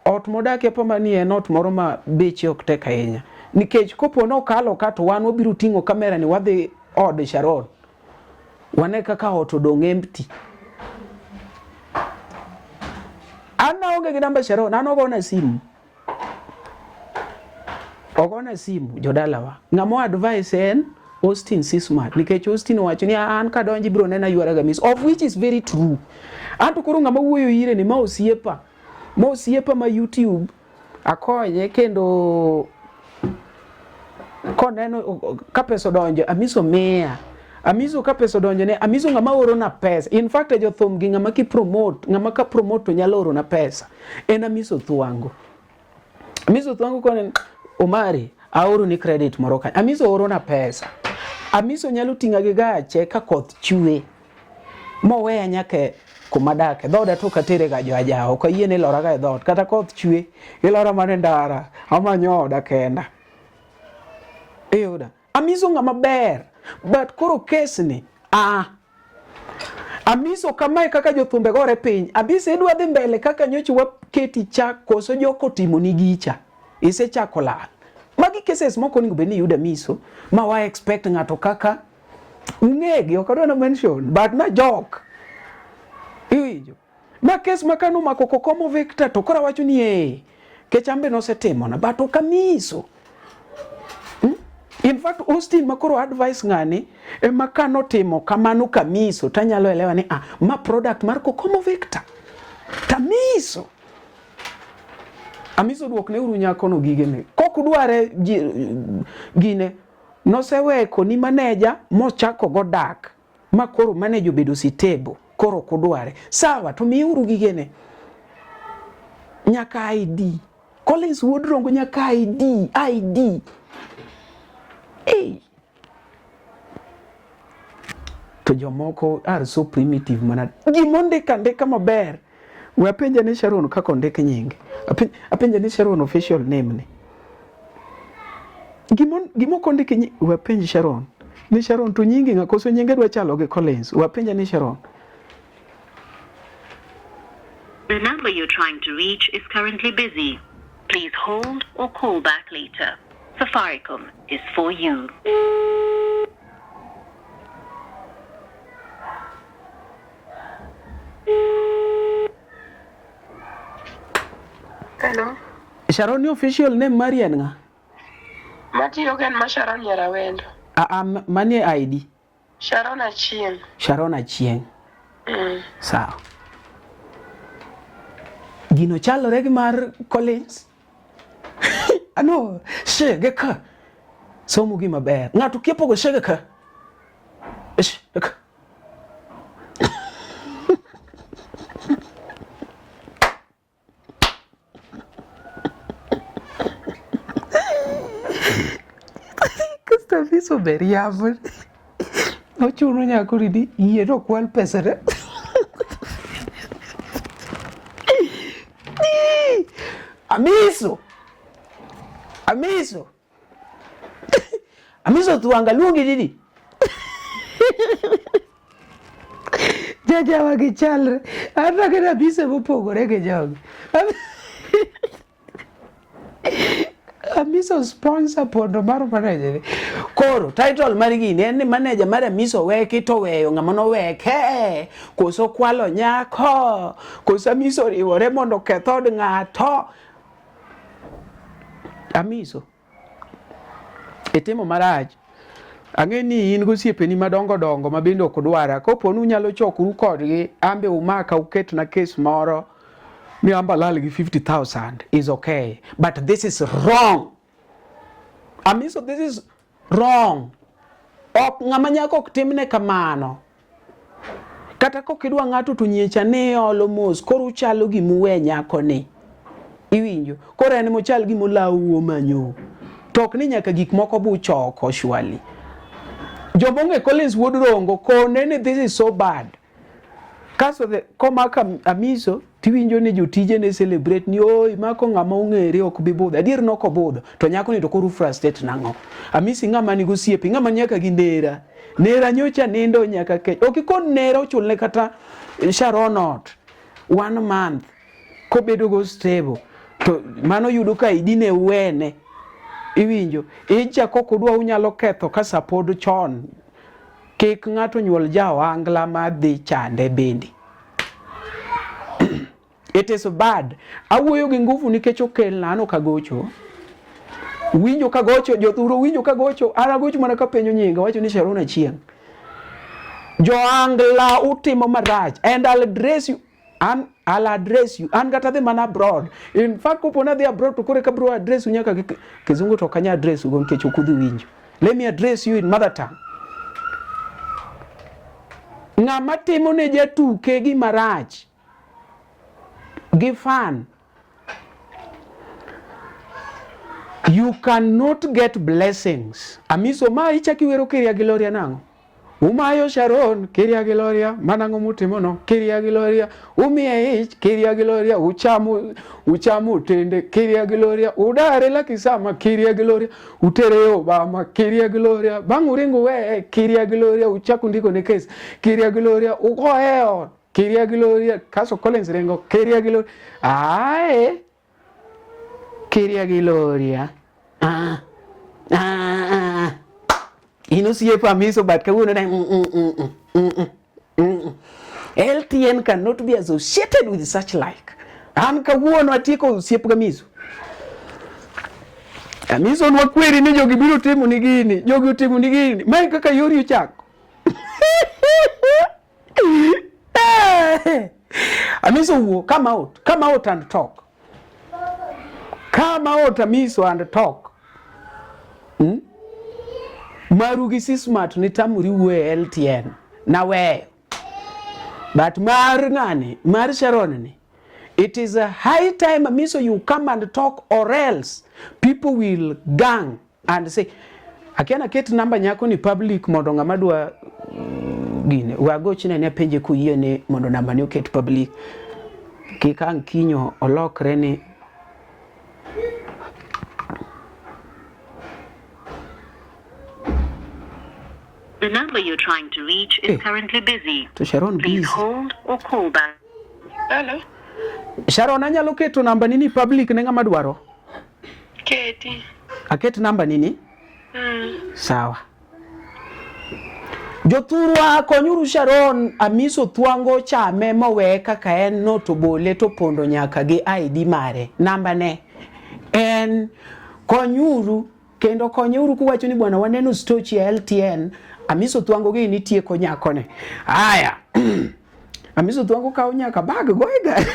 S2: ot modake pamba ni en ot moro ma beche ok tek ahinya nikech kopo no kalo ka to wan wabiro tingo kamera ni wadhi od Sharon wane kaka ot odong empty. Ana onge gi namba Sharon an ogona simu jodalawa ng'amo advice en Austin Sismat nikech Austin wacho ni an kadonji bro nena yuara ga Miss of which is very true. Anto koro ng'ama wuoyo ire ni ma osiepa ma YouTube akonye kendo koneno ka pesa donjo Amiso ka pesa donjo ne Amiso ng'ama oro na pesa. In fact jo thum gi ng'ama ki promote ng'ama ka promote to nyalo oro na pesa en Amiso thwango konen Omari aoro ni credit moro ka Amiso oro na pesa. Amiso nyalo tinga gi gache ka koth chue moweya nyake kumadake dhoda to katere ga jo ajao ko yiene lora ga dhot kata koth chue ilora mane ndara amanyo oda kenda eyoda Amiso ng'ama ber but koro case ni Amiso kamae kaka jothumbe gore piny Amiso idwa dhi mbele kaka nyochi waketi chak koso joko timo ni gicha ise chako lal magi cases moko ningo beni yuda Amiso ma wa expect ng'ato kaka ungegi okadona mention but na joke iwinjo ma case makano makoko komo Victor to kora wacho ni kechambe no setimo na but okamiso. In fact Austin makoro advice ng'ani makano timo kamano kamiso tanyalo elewa ni ma product mar Kokomo Victor tamiso. Amiso duok ne uru nyako no gige ne kok dware gine noseweko ni manager mochako godak makoro manager bedo sitebo koro kudware sawa to mi uru gige ne nyaka ID Collins Woodrongo nyaka ID to jomoko are so primitive mana gimonde kandeka maber we apenja ni Sharon kako ndeke nyinge apenja ni Sharon official name ni gimoko ndeke nyinge we apenja Sharon ni Sharon to nyinge ngakoso nyinge dwa chalo ge Collins we apenja ni Sharon.
S9: The number you're trying to reach is currently busy. Please hold or call back later. Safaricom is for you.
S2: Sharon ni official name mari en nga?
S1: Matiyo gen ma Sharon Nyarawendo.
S2: Mani ID?
S1: Sharon Achieng.
S2: Sharon Achieng. Sawa. Gino chalore gi mar Collins? Ano, shege ka. Somo gi maber. Ng'ato kiepo go shege ka. Shege. Viso beriamo. No chuno nyako ridi yiero kwal pesare. Amiso. Amiso tuangaluongi didi. Jaja wagi chalre. Ata kena bise mopogore ke jogi. Amiso sponsor pondo maro manager. Koro title mari gini en ni manager mar Amiso weki to weyo ng'ama no weke. Koso kwalo nyako. Koso Amiso riwore mondo kethod ng'ato. Amiso. Etimo maraj. Ang'e ni in gosiepeni madongo dongo ma bende ok dwara. Kopo nu nyalo chokoru kodgi ambe umaka uket na case moro. Mi amba lal gi 50,000 is okay, but this is wrong. Amiso, this is wrong. Ok ng'ama nyako ok timne kamano. Kata kokidwa ng'ato to nyecha ne olo mos koro chalo gi muwe nyako ni. Iwinjo. Koro en mochal gi molawu manyo. Tok ni nyaka gik moko bu choko shwali. Jobonge Collins would rongo kone ni this is so bad. Kaso the komaka Amiso tiwinjo ni jotije ne celebrate ni oi mako ng'ama ong'ere ok bi budho. Adier noko budho to nyako ni to koru frustrate nang'o. Amisi ng'ama ni gosiepe ng'ama nyaka gi nera. Nera nyocha nindo nyaka kech. Ok kon nera ochulne kata Sharonot 1 month ko bedo go stable. To mano yudo ka idine wene. Iwinjo. Icha kokodwa unyalo ketho ka sapod chon. Kik ng'ato nyuol jawangla ma dhi chande bendi. It is bad. Awuoyo gi nguvu nikech okel nano kagocho. Winjo kagocho, jothuro winjo kagocho. Aragocho mana ka penjo nyinga wacho ni Sharon Achieng. Joangla utimo marach. And I'll address you. I'll address you. An gata the man abroad. In fact, kupona the abroad to kore kabro address unyaka kizungu to kanya address ugo nkecho kudhi winjo. Let me address you in mother tongue. Ng'ama timo ne jatuke gi marach. Gi fan. You cannot get blessings. Amiso ma ichaki wero Kiria Gloria nango. Umayo Sharon, Kiria Gloria, manango mutimono, Kiria Gloria, umie ich, Kiria Gloria, uchamu tende, Kiria Gloria, udare la kisama, Kiria Gloria, utere Obama, Kiria Gloria, banguringu we, Kiria Gloria, uchaku ndiko nekesi, Kiria Gloria, ukoheo, Kiria Gloria, kaso Collins rengo, Kiria Gloria, ae, Kiria Gloria, Inosiepe Amiso but kawuono na LTN cannot be associated with such like. An kawuono atieko osiep Amiso. Amiso nwa kweri ni jogi biro timo ni gini, jogi utimo ni gini. Mai kaka yori uchako. Amiso come out and talk. Come out Amiso and talk. Marugi si smart ni tamuri we LTN na we. But mar ngani, mar Sharon ni. It is a high time Amiso you come and talk or else people will gang and say akiana ket number nyako ni public mondo ng'ama dwa gine wagochine ne penje kuyiene ne mondo namba ni oket public. Kikang kinyo olokre ni
S9: The number you're trying to reach is currently busy.
S2: To Sharon
S9: Please
S2: busy.
S9: hold or call back.
S1: Hello.
S2: Sharon anyalo keto namba nini public ne ng'ama dwaro?
S1: Keti.
S2: Aket namba nini? Sawa. Jothurwa konyuru Sharon Amiso thuango chame mowe kaka en no to bole to pondo nyaka gi ID mare. Namba ne en konyuru kendo konyuru kuwacho ni bwana waneno stochi ya LTN. Amiso Thuango gi nitie konyakone. Haya. Amiso Thuango kawo nyaka bag go e gari.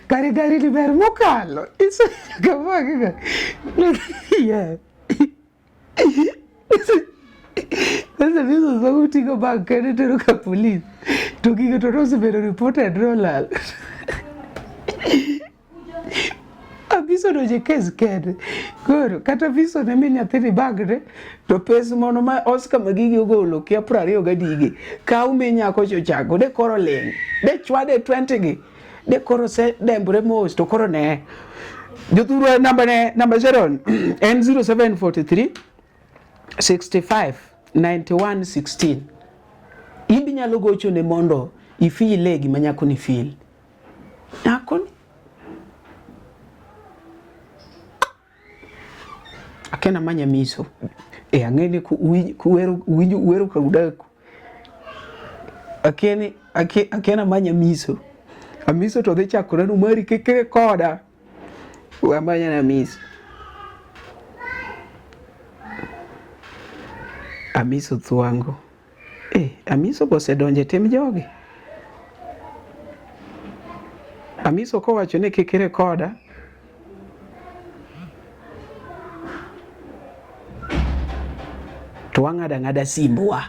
S2: Kare gari liber mokalo. Iso nyaka bag go. Yeah. Sasa Amiso Thuango tigo bag kene tero ka police. To gigo to nosebedo reported rolal. Abiso doje kes kede. Koro kata biso ne min nyathini bagre to pes mono ma Oscar Magigi ogolo kia 20 gadige. Kaw mi nyako chochako de koro ling. De chwade 20 gi. De koro se dembure mos to koro ne. Jothuru number 0 N0743 65 91 16. Imbi nyalo gocho ne mondo ifile gima nyako ni feel. Nyako ni akena manya miso angene kuwero ka udaku akena manya miso amiso to dhi chakore no mari kekere koda wa manya na miso Amiso Thuango Amiso bose donje tim jogi Amiso ko wacho ne kekere koda to ngada simbwa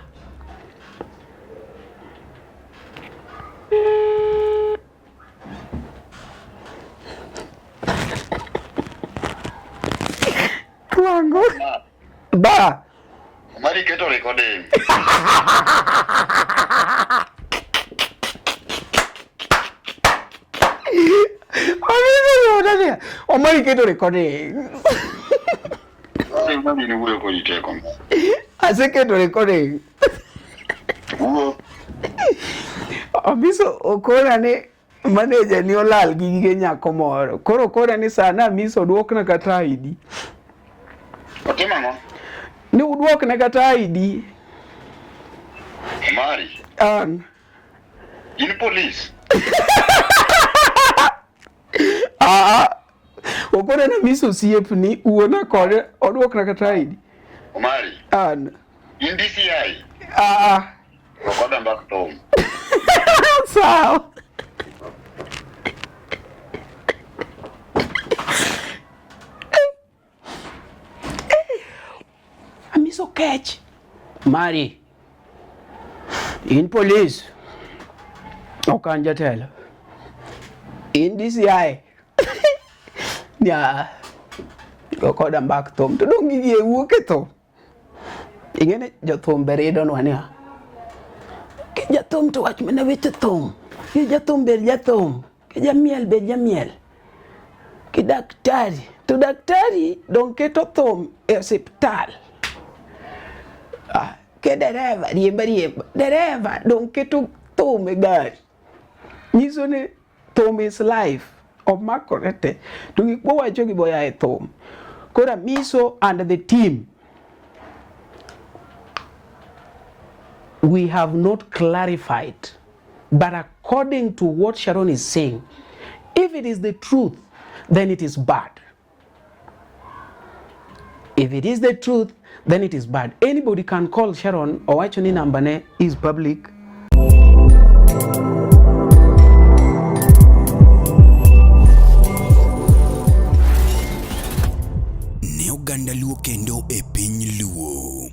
S2: Thuango ba
S3: Mari keto recording.
S2: Mari keto recording.
S3: Mari ni wuyo ko yiteko.
S2: Aseketo recording. Amiso okora ne manager ni olal gi gige nyako moro. Koro okora ni sana Amiso duokna kata ID.
S3: Otema ngo?
S2: Ni uduokna kata ID.
S3: Mari. In police.
S2: Okora na Amiso siep ni uona kode oduokna kata ID.
S3: Mari. In DCI. Rokoda back home.
S2: Sawa. Amiso catch. Mari. In police. Okanja tell. In DCI. Yeah. Rokoda back home. To don't give you a work at all. Ingene jothum beredo nwania. Ki jathum to wach mena weche thum. Ki jathum ber jathum. Ki jamiel ber jamiel. Ki daktari. To daktari don keto thum e hospital. Ke dereva riemba. Dereva don keto thum e gari. Nyiso ne thum is life. Omakorete. To gikbo wacho giboya e thum. Kora Miso and the team, we have not clarified, but according to what Sharon is saying, if it is the truth, then it is bad. If it is the truth, then it is bad. Anybody can call Sharon or Wachoni Nambane is public.
S4: Ne oganda luo kendo e piny luo.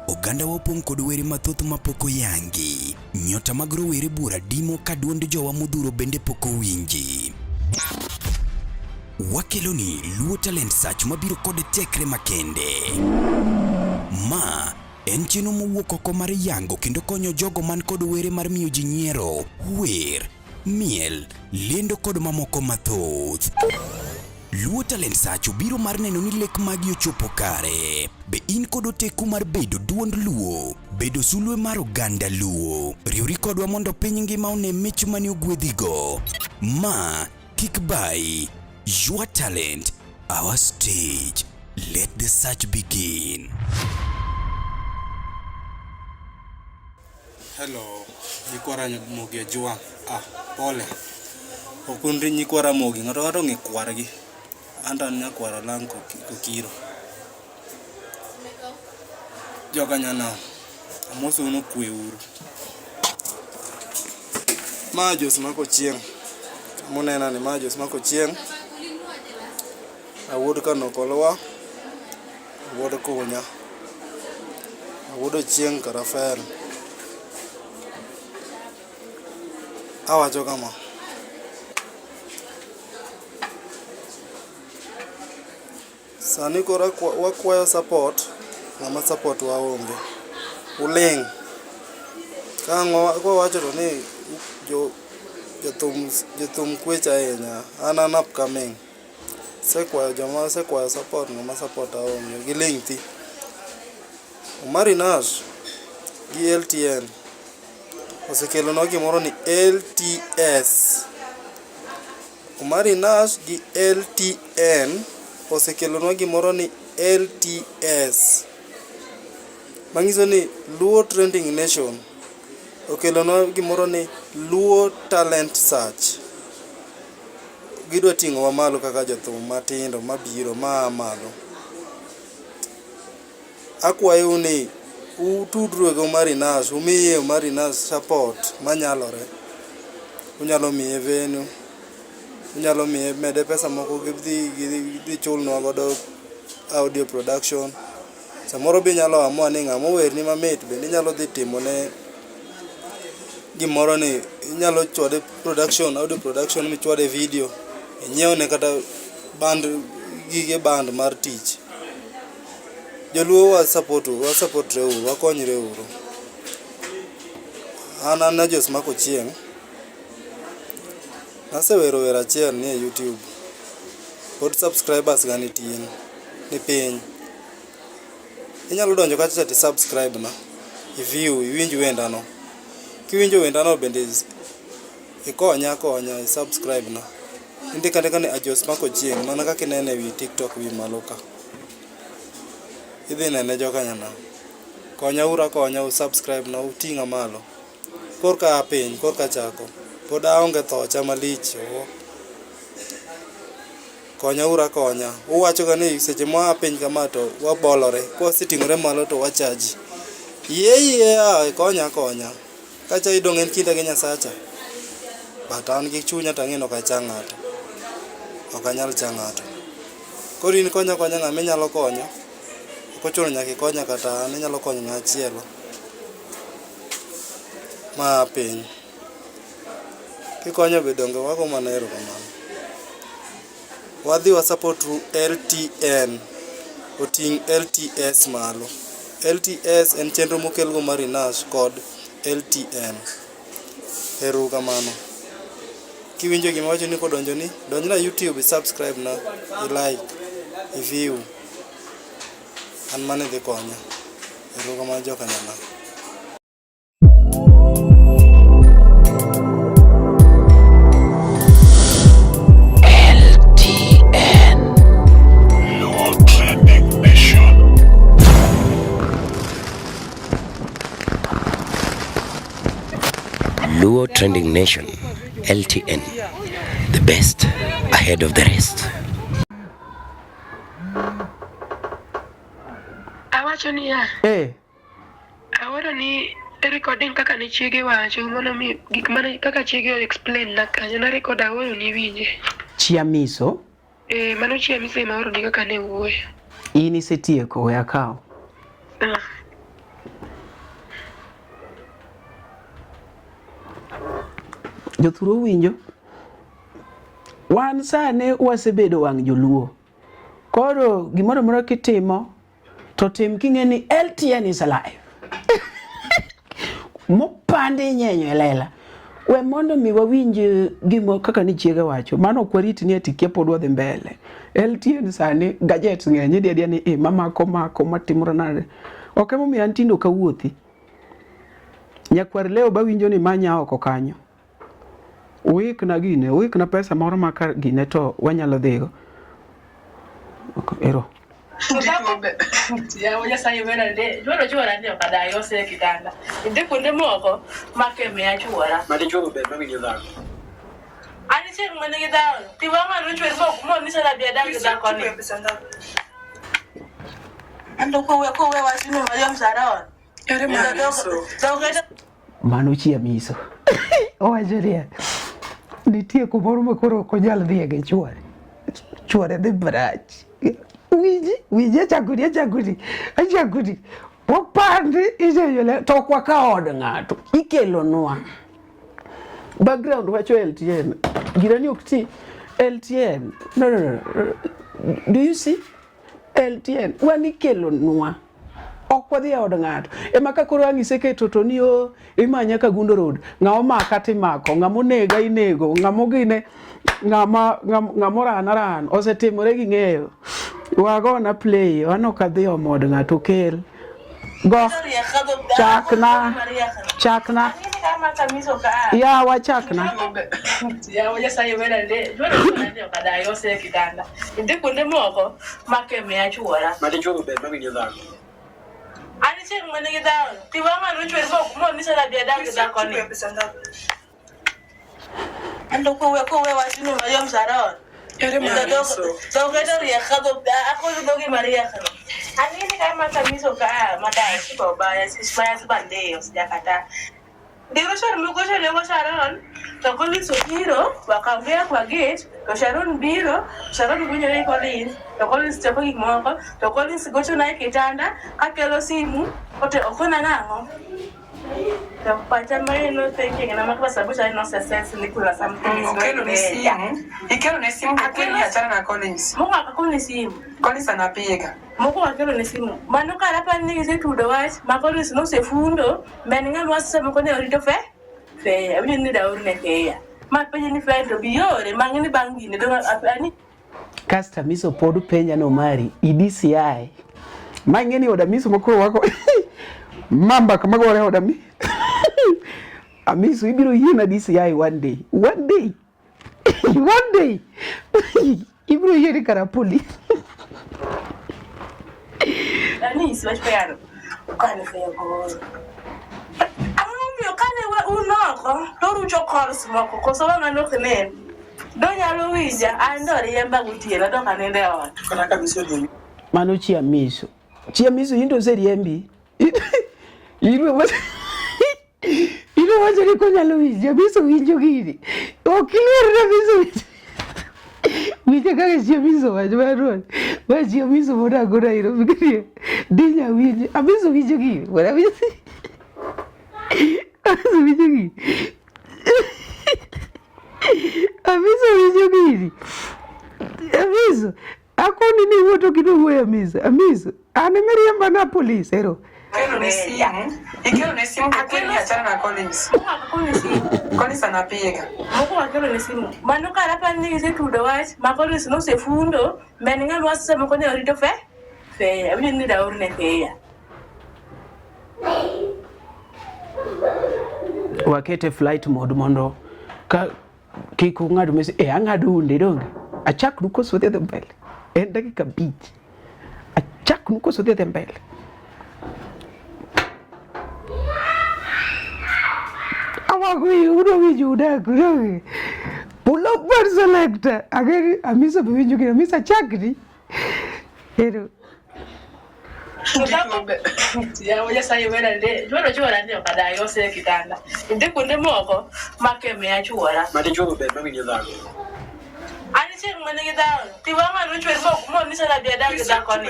S4: Oganda wapong kod were mathoth mapoko yangi. Nyota mag rowere bura dimo ka duond jowa modhuro bende poko winji. Wakeloni Luo Talent Search mabiro kod tekre makende. Ma en chenro mowuok oko mar yango kendo konyo jogo man kod were mar miyo ji nyiero, wer, miel, lendo kod mamoko mathoth. Luo Talent Search biro mar neno ni lek magi ochopo kare. Be in kod oteku mar bedo duond Luo, bedo sulwe mar oganda Luo. Riwri kodwa mondo piny ngima one mich mani ogwedhigo. Ma kik bai. Your talent, our stage. Let the search begin.
S10: Hello, Nikwara Muge Juang. Pole. okundi nyikwara mogi ngato ngi kwargi anta nya kwara lang ko kiro joga nyana amoso no kwe uru majos mako chieng monena ni majos mako chieng awuod kano kolwa awuod kunya awuod chieng karafael awacho kama sani kora wakwayo support ngama support waonge uling kango ko wacho to ni jothum kwecha ahinya an upcoming sekwayo joma sekwayo support ngama support aonge giling thi Omari Nash gi LTN osekelo no gimoro ni LTS. Omari Nash gi LTN osekelo no gimoro ni LTS. Mangiso ni Luo Trending Nation okelo no gimoro ni Luo Talent Search. Gidwa ting'o wa malo kaka jothum matindo mabiro malo. Akwayo ni utudru go Omari Nash, umiye Omari Nash support manyalore. Unyalo miye venue, unyalo miye mede pesa moko gidhi chulnwa godo audio production. Samoro be nyalo amua ni ng'amo werni mamit bende nyalo dhi timo ne gimoro ni nyalo chwade production, audio production michwade video. Inyiew ne kata gige band mar tich. Joluo wa support reuru, wakonyre uru. Ana Jos mako chieng. Nasewero wera achiel ni YouTube. Pod subscribers gani tin ni piny. Inyalo donjo kacha ti subscribe na. Iwinj wenda no. Kiwinjo wenda no bende ikonya subscribe na. Indika ni Jos mako chieng mana kaka inene wi TikTok wi maloka. Idhi nene joka nyana. Konya subscribe na utinga malo. Korka piny, korka chako. Pod aonge thocha malich. Konya. Uwacho ga ni seche mwa piny kama to wabolore. Kwa sitingore malo to wachaji. Konya. Kacha idong en kinda gi Nyasacha. Batan gi chunya tang'ino ka chang'ato. Okanyal chang'ato. Koro in konya ng'ama nyalo konyo. Kochuno nyaka konya kata ne nyalo konyo ng'achielo. Ma piny. Kikonyo be donge wago manero kamano. Wadhi wa support LTN. Oting LTS malo. LTS en chenro mokel go Omari Nash kod LTN. Heru kamano. Kiwinjo gima wacho ni kodonjo ni donj na YouTube, subscribe na, like, view. An mane dhi konya. Heru kamano joka nyana.
S5: Luo Trending Nation, LTN, the best ahead of the rest.
S1: Awacho ni ya. Awaro ni recording kaka ni chiege wacho mono mi gik mane kaka chiege explain na kanyo na record awaro ni winje.
S2: Chiamiso?
S1: Mano Chiamiso ema awaro ni kaka ne wuoyo.
S2: In isetieko we akaw. Jothuro winjo. Wan sane wasebedo wang' joluo. Koro gimoro moro kitimo to tim king'eni LTN is alive. Mopande nyenyo elela. We mondo mi wawinj gimo kaka ni chiega wacho. Mano kwariti ni atikia pod wadhi mbele. LTN sani gadgets ng'enye dia ni mako matimore nade. Ok momiyo antindo kawuothi. Nyakwar leo bawinjo ni manya oko kanyo. Wik na pesa moro makar gine to wanyalo dhigo. Ero.
S7: Ya voy sayo vera de yo lo chora ndio kada yo se kitanda inde kunde moko make me achora
S11: mali chuo be no winjo dhako
S7: Ani chek mane gi dawo. Ti wanga no chwer mo mo ni sala bia dangi da koni. Ando ko we wasino mayom saraon.
S1: Ere ma.
S2: Mano chia miso. Owajoria. Nitie kumoro makoro ok onyal dhi gi chwore. Chwore dhi brach. Wiji achakudi. Wapandi ijeyole to kwa kaod ng'ato. Ikelonwa. Background wacho LTN. Girani okti LTN. No. Do you see? LTN. Wani kelonwa. Okwadhi od ng'ato. Ema ka koro ang'ise keto to ni o imanya ka Gundo Road. Ng'awo maka timako, ng'amo nega inego, ng'amo gine ng'amo ran osetimore gi ng'eyo. Wagona play, wano kadhi omod ng'ato kel. Go. Chakna. Ya wachakna.
S7: Ya waja sayo wena de. Jwana ndio kada yose kitanda. Inde kunde moko make me achuora.
S11: Mati chuo be mami nyoda.
S7: Ani chek mane gi dawo. Ti wanga no chwer mo ni sala bia dangi da koni. Ando ko we wasino mayom saraon.
S1: Ere ma.
S7: So gado ria khado ako dogi Maria khano. Ani ni kama tamiso ka madai sipo baya sismaya sibande usijakata. Ndio Sharon mgosha leo Sharon. Tokoli sokiro wakambia kwa gate, to Sharon biro, Sharon kunya ile Collins. Tokoli stepo kimoko, tokoli sigocho na kitanda, akelo simu, ote okona nango. Tapata no thinking na makwa sababu cha no sense ni kula something is
S1: Ikelo ni simu akeli achana na Collins.
S7: Mungu akakoni simu.
S1: Collins anapiga.
S7: Mungu akelo ni simu. Manuka hapa ni zetu dowat, Collins no se fundo, meninga lwasa mkone orito fe. Fe, abini ni dauri ne fe. Mapenye ni fe to biore, mangini bangi ni donga ani.
S2: Kasta miso podu penya no mari, IDCI. Mangeni oda miso mkuru wako. Mamba kama gore oda mi. Amiso ibiro yina DCI one day. Ibiro yiri karapuli.
S7: Ani siwaj peyano. Kane fego. Amumio kane we unoko. Toru chokors moko. Kosowa ngano kenen. Donya Louisa andori yemba gutiela doka nende on.
S11: Kana kabisa ndio.
S2: Mano chia miso yindo zeri yembi. Iru wacha ni konya Louisa miso winjo gini. Okilere miso. Wije kage chia miso wajwa. Wajia miso moda gora iro bigiri. Dinya wije. Amiso winjo gini. Wala wije. Amiso winjo gini. Amiso. Akoni ni woto kidogo ya Amiso. Ane meriamba na police ero.
S1: Ikelo ni simu akeli achana na Collins.
S7: Mungu akakoni simu.
S1: Collins anapiga.
S7: Mungu akelo ni simu. Manuka hapa ni zetu dowat, Collins no se fundo, meninga lwasa mkone orito fe. Fe, abini ni dauri ne fe.
S2: Wakete flight mode mondo ka kiku ngadu mesi angadu unde donge achak nuko sothe the mbele dakika beach achak nuko sothe the mbele awagui udo wijuda kudoge pull up bar selector agari amisa biwinju kina misa chakri ero
S7: Ya waja sayo wena de. Jwana chuora ndio kada yose kitanda. Inde kunde moko make me achuora.
S11: Mati chuo be mami nyoda.
S7: Ani chek mane gi dawo. Ti wanga no chwer mo ni sala bia dangi da koni.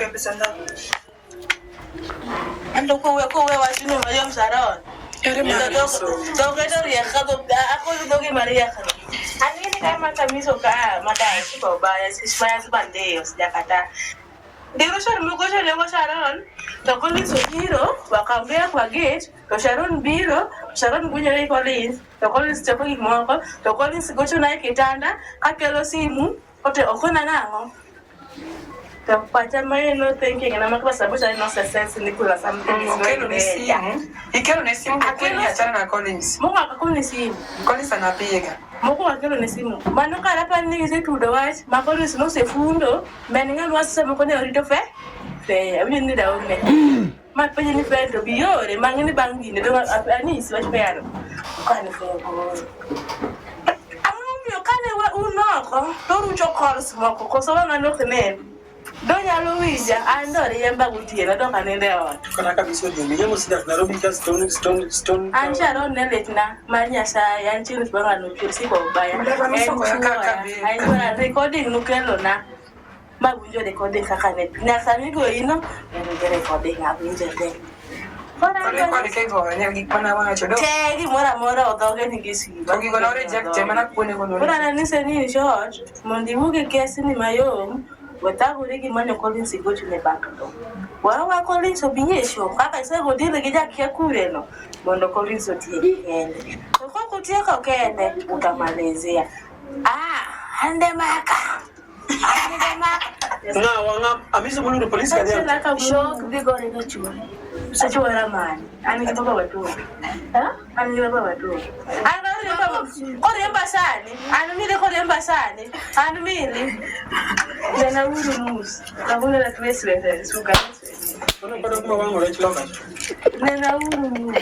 S7: Ando ko we wasino mayom saraon.
S1: Ere ma.
S7: So gado ria khado ako dogi Maria khano. Ani ni kama tamiso ka madai sipo baya sismaya sibande usijakata. Ndio Sharon mgosha leo Sharon. Tokoli sokiro wakambia kwa gate, to Sharon biro, Sharon kunya ile Collins. Tokoli stepo kimoko, tokoli sigocho na kitanda, akelo simu, ote okona nango. Tapata no thinking na makwa sababu cha no sense ni kula something is
S1: Ikelo ni simu akeli achana na Collins.
S7: Mungu akakoni simu.
S2: Collins anapiga.
S7: Mungu akelo ni simu. Manuka hapa ni zetu dowat, Collins no se fundo, meninga lwasa mkone orito fe. Fe, abini ni dauri ne. Mapenye ni fe to biore, mangini bangi ne donga ani siwaj peyano. Kane fego. Amumio kane noko, torucho calls moko, koso ngano kene. Donyalo winja, ando riemba gutiena to kanende ot.
S11: Kana kabisa dimi nyamo sida Nairobi ka stone.
S7: Ancharo neletna manyasa yanchiri banga no chisi ko baya. Ayora recording nukelo na. Magwinjo recording kaka net. Nasami go ino, ene recording awinjo de.
S12: Kode kego nyagi pana wacho do.
S7: Tegi mora odoge ni gisiba.
S12: Ogi gono reject mana kuone gono.
S7: Ora nise ni short, mondi buge kesi ni mayom. Wataguri ki manyo Collins gochu ne bakto. Wa Collins obinyesho kaka isego dire gija kia kureno. Mondo Collins otie ende. Ko kutieka kende utamalizia. Ande maka.
S11: Na wanga amisa mulu polisi kadia.
S7: Sasa ka shock bigo ni gochu. Sasa wala man. Ani baba watu. Ani baba watu. Ore embasani. Ani mire kore embasani. Ani mire. Nena uru mus. Kabula la twesle suka.
S11: Bado kama wangu la chiloka.
S7: Nena uru.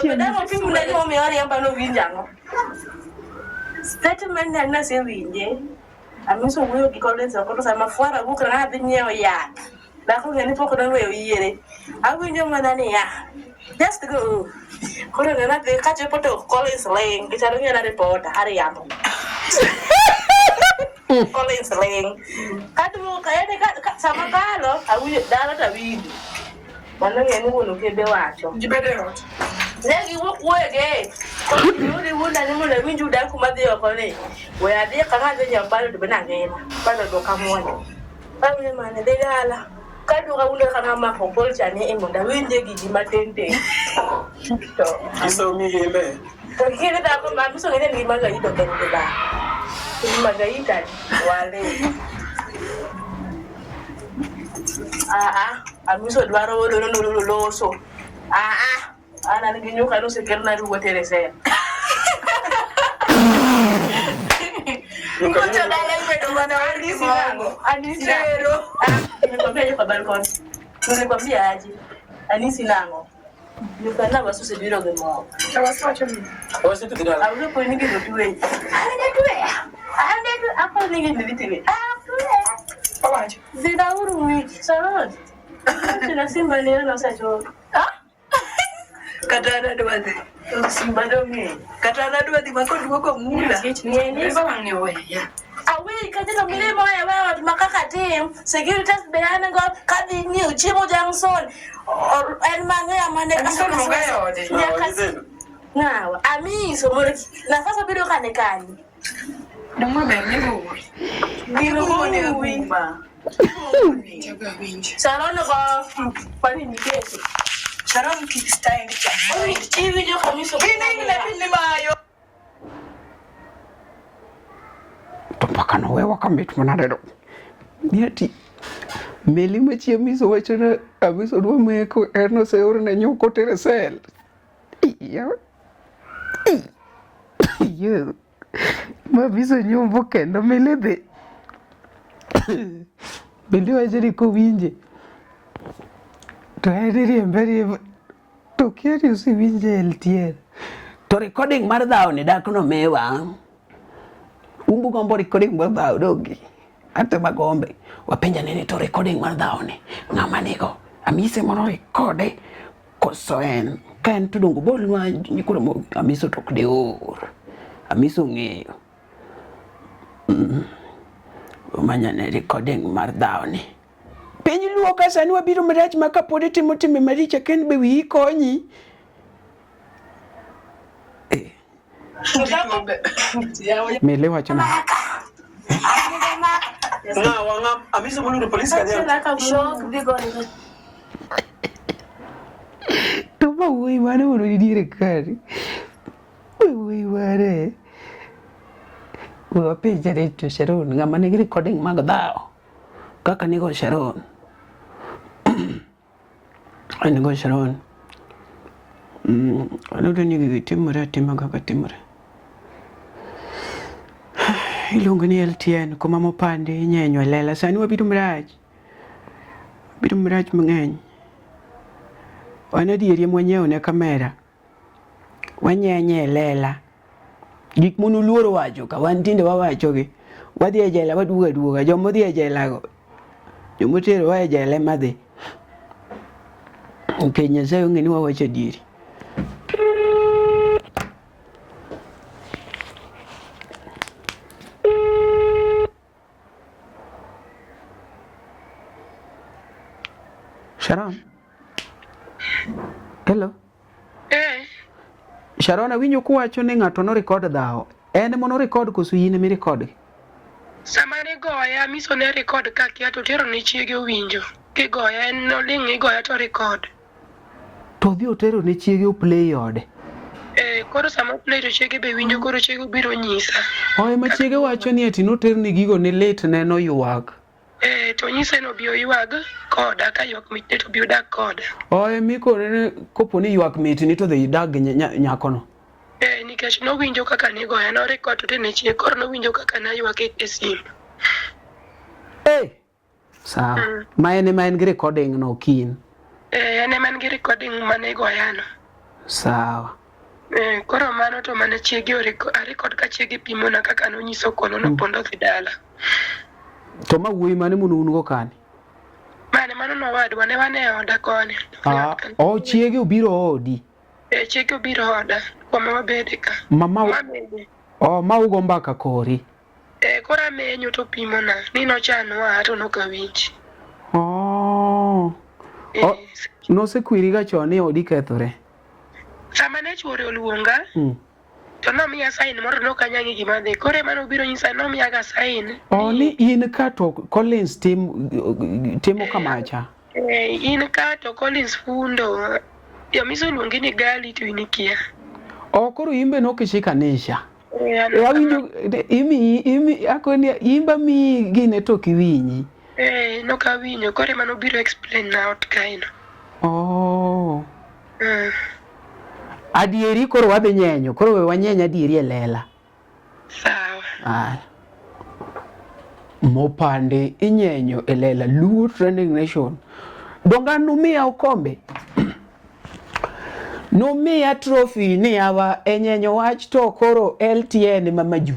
S7: Kada mo pingu na yo me ore amba no vinjango. Statement na se winje. Amiso wuyo kikoleza ko sa mafuara buka na binyo ya. La ko ngeni poko na weyo yere. Awinjo manani ya. Just go. Kono na te kache poto Collins Lane, kicharo na report hari yapo. Collins Lane. Kadu kaende sama kalo, awinjo dala ta widi. Bana ngeni wono kebe wacho.
S12: Jibede hot.
S7: Negi wege. Yuri wunda ni mule winju da kuma de okole. We ade kanga de nyambalo de benangena. Bana do kamone. Bamle mane de dala. Kadu ka wunda kana ma kompol chane emonda winde gigi matente. To.
S11: Iso mi gembe.
S7: Kile da ko mamiso ngene ni maga ito kende da. Ni maga ita wale. Amiso dwaro loso. Ana nikinyuka no sekerna ruwa terese. Niko dala imedo mana wani wangu. Anisero. Nikwambia kwa balkon. Nikwambia aje. Anisi nango. Nukana basuse biro gemo.
S12: Tawaswacho mimi.
S11: Wasitu kidala.
S7: Awuze ko ningi rotuwe. Ande tu apa ningi nditiwe.
S12: Awacho.
S7: Zida urumi. Sarod. Sina simba ni no sacho.
S12: Katana dwade.
S7: Simba domi.
S12: Katana dwade makodu ko mula.
S7: Ni
S12: baba ni oya.
S7: Awi katika milimo ya watu makaka team security bayana ngo kadi ni uchimo Johnson el manga mane kasa nawa amiso mori na sasa bido kanekani
S12: Ndomwe benye
S7: biro ni wimba Sharon ko pani ni kesi
S12: Sharon kickstand cha
S7: hii video kamiso
S12: ni mayo
S2: mpaka na wewe kamit manadero niati meli machi amiso wachana amiso dwa meko erno seore na nyoko teresel yo ma biso nyombo kendo melebe bende wachani ko winje to eri mberi to kiari usi winje LTN to recording mar dhao ni dakno mewa umbu gombo recording mar dhao dogi ante magombe wapenja nini to recording mar dhao ni ngama nigo amise mono recorde koso en kan tudungu bolwa nyikuro mo amiso tok de or amiso ngeyo manya ne recording mar dhao ni penj luoka sani wabiro marach makapode timo time maricha ken be wi konyi mele wacho na
S11: wanga amisa mulu polisi kadia
S2: toma woi mana wono di dire kari woi ware wo peja de to Sharon ngama ne recording mag dhao kaka nigo Sharon nigo Sharon ano ni timore kaka timore ilungu ni LTN kuma mopande nyenyo lela sani wabidu mraj mngeny wana dieri mwenyewe ne kamera wanyenye lela gik munu luoro wacho ka wan tinde wawacho gi wadhi e jela waduoga jomo dhi e jela go jomo tero wa e jela madhi Kenya Nyasaye ong'e ni wawacho adieri. Sharon. Hello. Sharon, awinjo kuwacho ni ng'ato no record dhao. En mono record koso in mi record?
S1: Sama ne goya miso ne record ka kia to tero ne chiege winjo. Ki goya en no ling goya to record.
S2: To dhi otero ne chiege o play ode.
S1: Koro sama play to chiege be winjo koro chiege biro nyisa.
S2: Oe ma chiege wacho ni ati noter ni gigo ne late ne no yuak.
S1: To nyise no bio yuag koda ka yuak mit to bio dak koda.
S2: Oe mi kore kopo ni yuak mit ni to dhi dak nyako no.
S1: Nikech no winjo kaka ne goya no record to ne chiege koro no winjo kaka na yuak e sim.
S2: Sawa. Ma en gi recording no kin.
S1: Ene man gi recording mane goya no.
S2: Sawa.
S1: Koro mano to mane chiege record ka chiege pimona kaka no nyiso kono no pondo dhi dala.
S2: To ma wuoyi mane munugo kani?
S1: Mano no wadwa ne wane oda koni.
S2: Chiege obiro odi.
S1: Chiege obiro oda kuma wabede ka.
S2: Mama ma ugo mbaka kori.
S1: Koro amenyo to pimona ni no chanwa to no kawinji.
S2: No se kwiri ga chon ni odi kethore.
S1: Sama ne chuore oluonga. To no miya sign moro no kanyangi gima dhi. Kore mano biro nyisa no miya ga sign.
S2: Ni in ka to Collins timo kamacha.
S1: In ka to Collins fundo. Ya miso luongi ni gali to inikia.
S2: Koro imbe no kishikanisha. Awinjo imi akoni imba mi gine to kiwinyi.
S1: No kawinyo kore mano biro explain na ot kaino.
S2: Adieri koro wadhi nyenyo, koro we wanyenya adieri e lela.
S1: Sawa.
S2: Mopande inyenyo e lela Luo Trending Nation. Donga numia ukombe. Numia trophy ni awa enyenyo wach to koro LTN mamaju.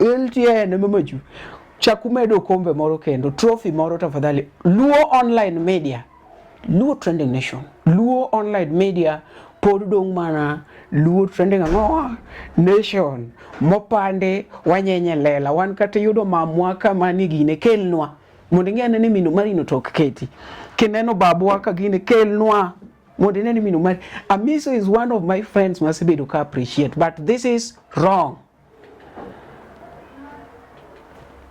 S2: LTN mamaju. Chakumedo kombe moro kendo trophy moro tafadhali. Luo Online Media. Luo Trending Nation. Luo Online Media pod dong mana Luo Trending Nation. Mopande wanyenye lela. Wan kate yudo mamwaka mani gine kelnwa. Mondingene ni minu marino tok keti. Kineno babu waka gine kelnwa. Mondingene minu mari. Amiso is one of my friends masibedo ka appreciate. But this is wrong.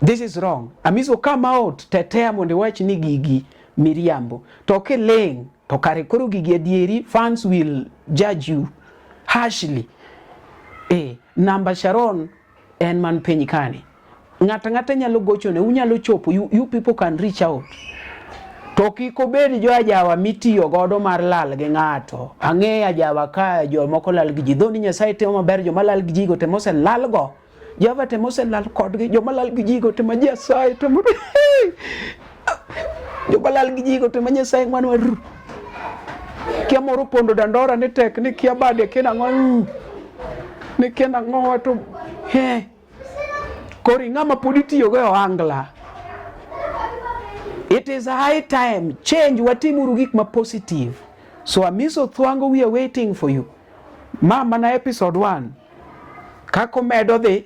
S2: This is wrong. Amiso come out tetea monde wach ni gigi miriambo. Toke leng. Tokare koro gigi adieri. Fans will judge you harshly. Namba Sharon en man penyikani. Ngata nyalo gochone. Unyalo chopo. You people can reach out. Toki kobedi jo ajawa mitiyo godo mar lal gi ng'ato. Ang'e ajawa ka jo moko lal gi ji. Dhoni Nyasaye temo maber jo malal gi ji go temo sen lal go. Java temo sen lal kodgi. Jo malal gi ji go temo Nyasaye temo. Jo malal gi ji go temo Nyasaye ng'wan waru. Kia moro pondo dandora ni tek ni kia bade kena ng'wan. Ni kena ng'owa to. Kori ng'ama poditiyo go angla. It is high time. Change watimuru gik ma positive. So Amiso Thwango, we are waiting for you. Mama na episode 1. Kako medo dhi.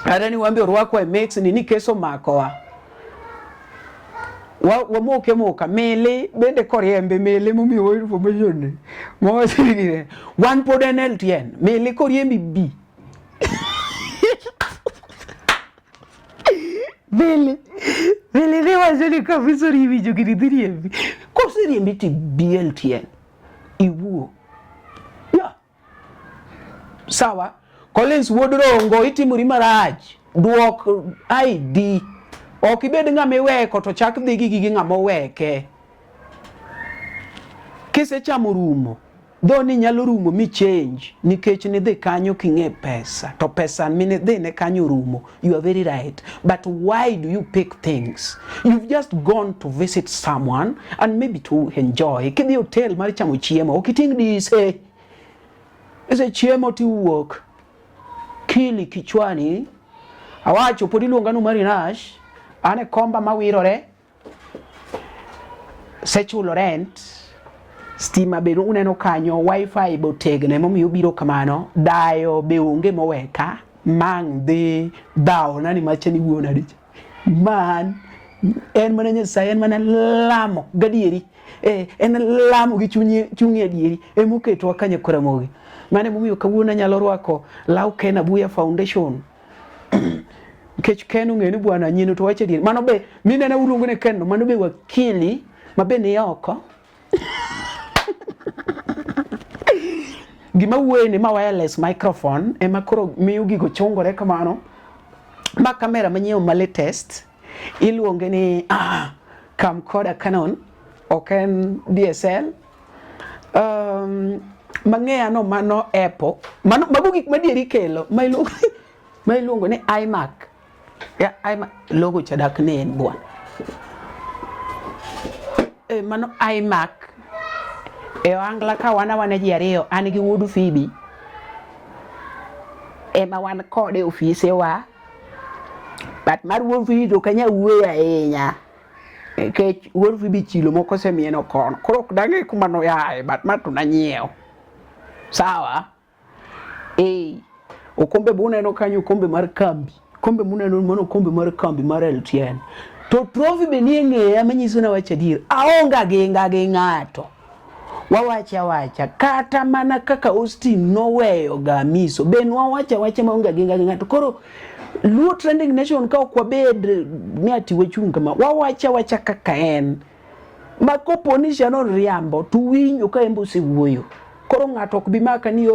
S2: Arani wambi orwako e mix ni keso makowa. Wamoke moka. Mele. Bende koriembe mele mumi wa information. Mwa sirigire. One poden LTN. Mele koriembi B. Mele ne wazeli kabisa rivi jogiri dhiriembi. Kosi riembi ti BLTN. Iwuo. Ya. Sawa. Collins Woodrongo itimuri maraj. Duok ID. Okibed ng'ama weko to chak dhi gi ng'ama weke. Kise chamo rumo. Dhoni nyalo rumo mi change. Nikech ni dhi kanyo king'e pesa. To pesa mine dhi ne kanyo rumo. You are very right. But why do you pick things? You've just gone to visit someone and maybe to enjoy. Kidhi hotel mari chamo chiemo. Okiting dise. Ise chiemo ti wuok. akili kichwani. Awacho podi luonga no Marinash, ane komba mawirore, sechulo rent, stima be uneno kanyo, wifi botegne momiyo biro kamano, dayo be onge moweka, mang dhi dao nani machani wuona dich. Man, en mana Nyasaye, en mana lamo gadieri. En lamo gi chunyi adieri. Emoketo kanya Karamogi. Mane momiyo kawuono nyalo rwako law Ken Abuya Foundation. Kech Ken ung'e ni bwana nyino to wache adieri. Mano be minene uluongo ne Ken no, mano be wakili mabe ni oko. Gima wuoye ma wireless microphone ema koro miyo gigo chongore kamano. Ma kamera manyiewo ma latest iluonge ni camcorder Canon, oken DSL. Mang'eya no mano Apple. Mano mago gik madieri kelo ma iluongo ni iMac. Ya iMac logo chadak ne en bwana. Mano iMac. Angla ka wana ji ariyo, an gi wuod Phoebe. Ema wan kode ofise wa. But mar wuod Phoebe to kanya wuoyo ahinya. Kech wuod Phoebe chilo moko semieno kono. Koro dange kuma no yae, but mar to nanyiewo. Sawa? Okombe buneno kanyo kombe mar kambi. Kombe muneno mono kombe mar kambi mar LTN. To trophy be nie ng'eya manyiso na wacha dir. Aonga gi ng'ato. Wawacha kata mana kaka Austin noweyo ga miso ben wawacha maonga gi ng'ato. Koro Luo Trending Nation ka okwabed ni ati wachung kama wawacha kaka en. Makopo ni Sharon riambo tuwinyo ka embo sewuoyo. Koro ng'ato ok bi maka ni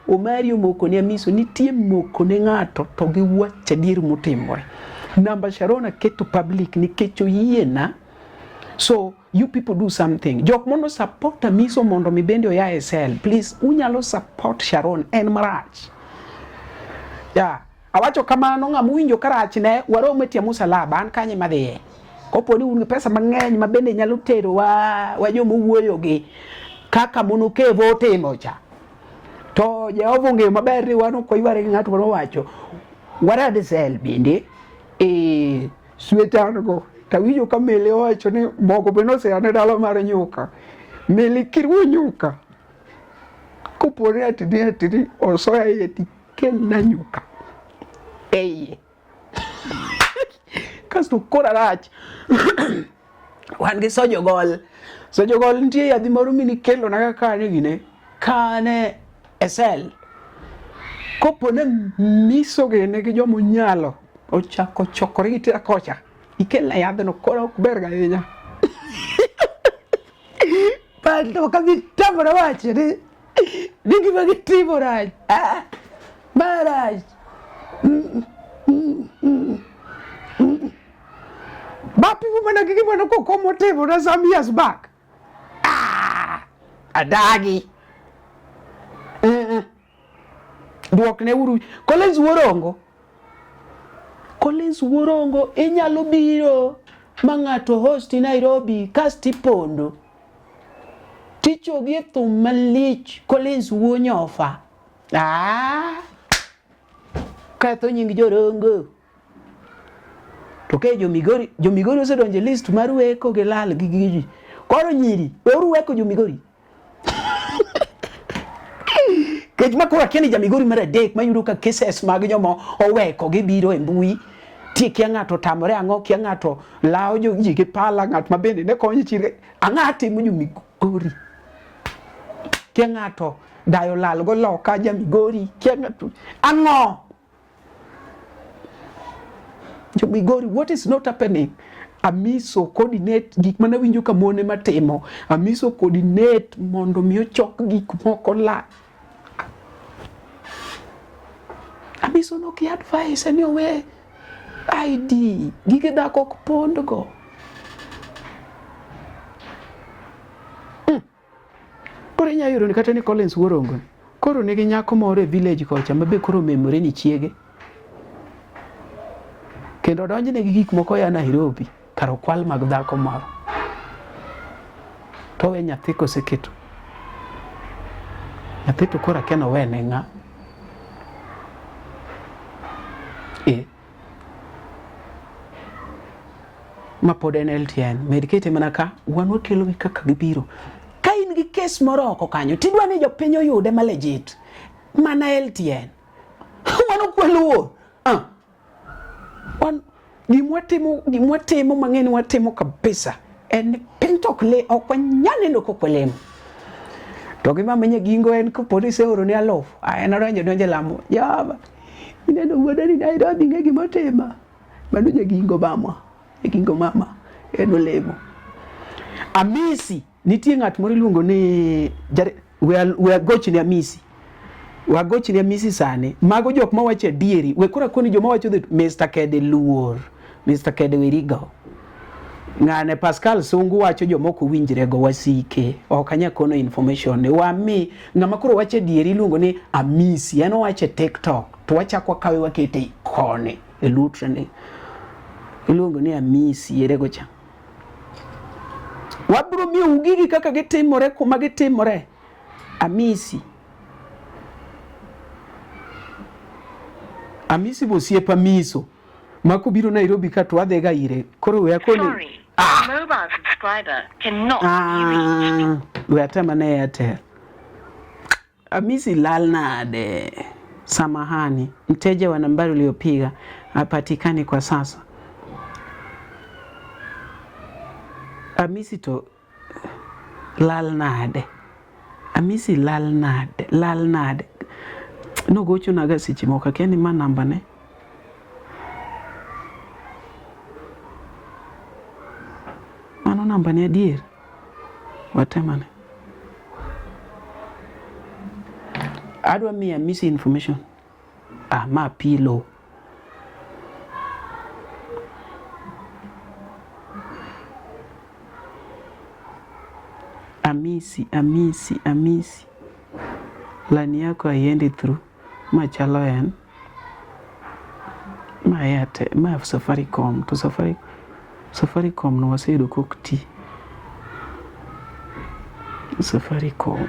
S2: Omari omoko ne miso nitie moko ne ng'ato to gi wacha dir mutimore. Namba Sharon aketo public ni kecho yiena. So you people do something. Jok mondo support miso mondo mi bende oya SL. Please unyalo support Sharon en marach. Ya, awacho kamano ng'amu winjo karach ne waro metia musalaba an kanye madhiye. Kopo ni un pesa mang'eny ma bende nyalo tero wa jomo wuoyo gi kaka mono kevo timo cha. To Jehova ng'eyo maber ni wan ok oyware gi ng'ato wacho. Wara desel bende swetano go tawinjo ka mele owacho ni mogo be noseane dalo mar nyuka. Mele kirwo nyuka. Kopore atidi osoya yeti kelna nyuka. Kasto kora rach. Wan gi Sojogol. Sojogol nitie yadhi moro mini kelo na kane gine. Kane SL. Kopone miso gene gi jomo nyalo. Ochako chokore gi tira kocha. Ikel na yadhe no kora ok berga hinya. Panto kami tamora wache ni. Nigi magi timo rach. Marach. Bapi kumana kiki mwana kokomo timo na some years back. Adagi. Duok ne uru. Collins Worongo inyalo biro mang'ato host Nairobi kasti pondo. Ticho gi thum malich Collins Wonyofa. Katho nying jorongo. To ke Jomigori osedonje list mar weko gi lal gi gigi. Koro nyiri, weuru weko Jomigori. Kech makura keni Jamigori mar adek mayudo ka cases mag jomo oweko gi biro e mbui. Tie kia ng'ato tamore ang'o kia ng'ato lao ji gi pala ng'at mabende ne konyo chire. Ang'ati mo Jomigori. Kia ng'ato dayo lal go loka Jamigori. Kia ng'ato ang'o. Jomigori, what is not happening? Amiso coordinate gik mana winjo ka mone matimo. Amiso coordinate mondo mi ochok gik moko la. Amiso no ki advice anyway. ID gige dhako ok pondo go. Koro inya yuro ni kata ni Collins Worongo. Koro nigi nyako moro e village kocha mabe koro memore ni chiege. Kendo donjne gi gik moko ya Nairobi karo kwal mag dhako moro. To we nyathi koseketo. Nyathi to kora keno wene ng'a. ma pod en LTN medikete mana ka wan wakelo gi kaka gibiro ka in gi kes moro oko kanyo tidwa ni jopiny oyude ma legit mana LTN wan okwelo wan gimwatimo mang'eni watimo kabisa en piny tok le ok wanyaneno kokwelemo to gima menye gingo en ko polisi oro ni alof en donje lamo jaba ineno wuoda ni Nairobi ng'e gimotimo mano gingo mama en olemo Amisi nitie ng'at moro iluongo ni we agochni Amisi sani mago jok mawacho adieri we kora koni joma wacho Mr. Kede luor Mr. Kede werigo ng'ane Pascal Sungu wacho jomoko winjre go wasike ok anya kono information ne wami ng'ama koro wacho adieri iluongo ni Amisi en wacho TikTok to wachako kawe wakete kone e lutrene iluongo ni Amisi yerego cha wabro mi ugigi kaka gitimore kuma gitimore Amisi bosiepa miso mako biro Nairobi ka to adhega ire koro we akoni
S9: mobile subscriber cannot be reached.
S2: We atama na Airtel. Amisi lal nade. Samahani, mteja wa nambari uliopiga hapatikani kwa sasa. Amisi to lal nade. Amisi lal nade. No gocho naga sichimoka keni ma namba ne. Mano namba ni adier. Watemane. Adwa mi Amisi information. Ma pilo. Amisi. Lani yako haiendi through. Machalo en. Ma Airtel, ma Safaricom, to Safaricom no waseyudo kokti. Safaricom.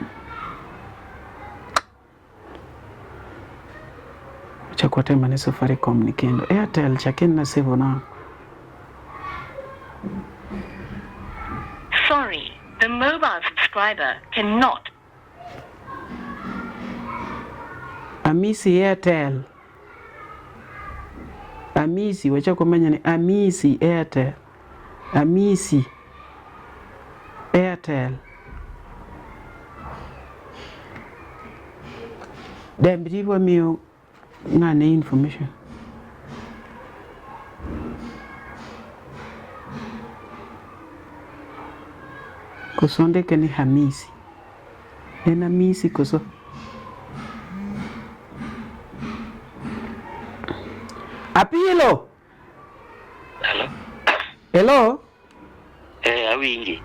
S2: Chakwate mane Safaricom ni kendo. Airtel chaken na save na.
S9: Sorry, the mobile subscriber cannot.
S2: Amisi Airtel. Amisi wacha kumenya ni Amisi Airtel. Amisi Airtel. Dembiwa miyo ngane information. Kusonde kani Hamisi. En Amisi kuso. Apilo. Hello.
S5: Awingi.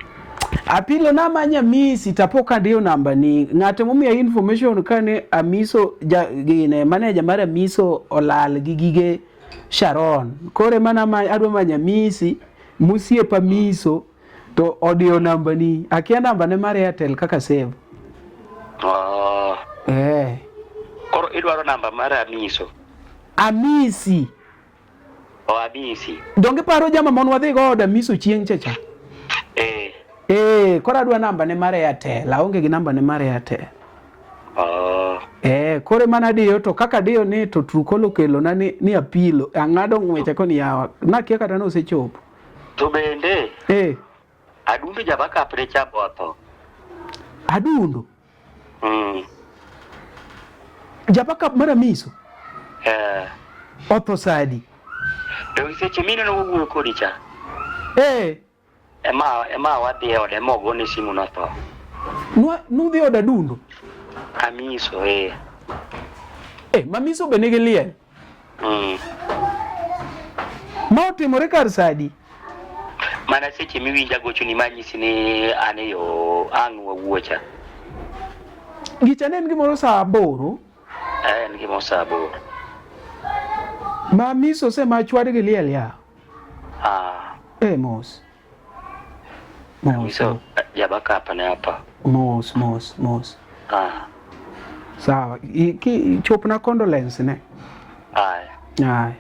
S2: Apilo na manya Misi tapoka ndio namba ni ngate mumia information kane Amiso gine manager mara Miso olal gigige Sharon kore mana adwa manya Misi musie pa Miso to audio namba ni akia namba ne mara Airtel kaka save.
S5: Koro idwaro namba mara Amiso.
S2: Amisi.
S5: Amisi.
S2: Donge paro jama mon wadhi go oda Miso chieng chacha. Kora adwa namba ne mara Airtel, aonge gi namba ne mara Airtel. Kore mana diyo to kaka diyo ni to Trukolo kelo na ni Apilo, ang'ado ng'wecha koni yawa. Na kia kata no sechopo.
S5: To bende? Adundo jabaka precha boto.
S2: Adundo? Jabaka mara Miso? Otho sadi.
S5: Dong seche mino no wuo kodi cha. Ema wadhi ode mogo ni simu na to.
S2: Nudhi oda Dundo?
S5: Amiso
S2: Mamiso be nigi liel. Ma otimore kar sadi.
S5: Mana seche miwinja gocho ni manyisi ni ane yo ang' wawuocha.
S2: Gicha ne en gimoro saa 8?
S5: En gimoro saa 8.
S2: Mamiso se ma chwad gi liel ya. Mos.
S5: Mamiso jabaka hapa na hapa.
S2: Mos. Sawa, chopna condolence ne.
S5: Aye.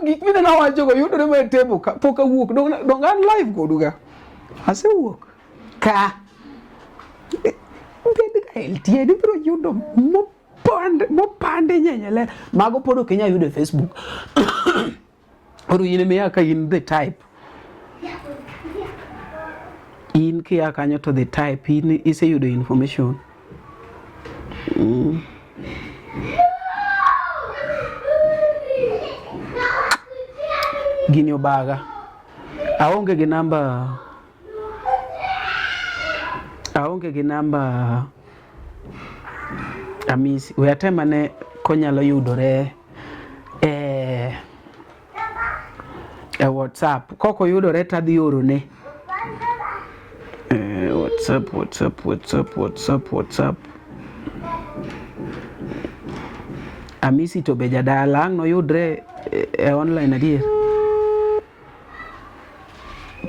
S2: gik mine na wacho go yudore me table ka poka wuok dong an live goduga ase wuok ka bed ka LTN biro yudo mopande nyenyele mago podo Kenya yudo Facebook oru yine me aka in the type in kia kanyo to the type in ise yudo information Gini obaga aonge gi namba Amisi we atema ne konyalo yudore WhatsApp koko yudore tadhi oro ne WhatsApp Amisi to be jadala no yudre online adier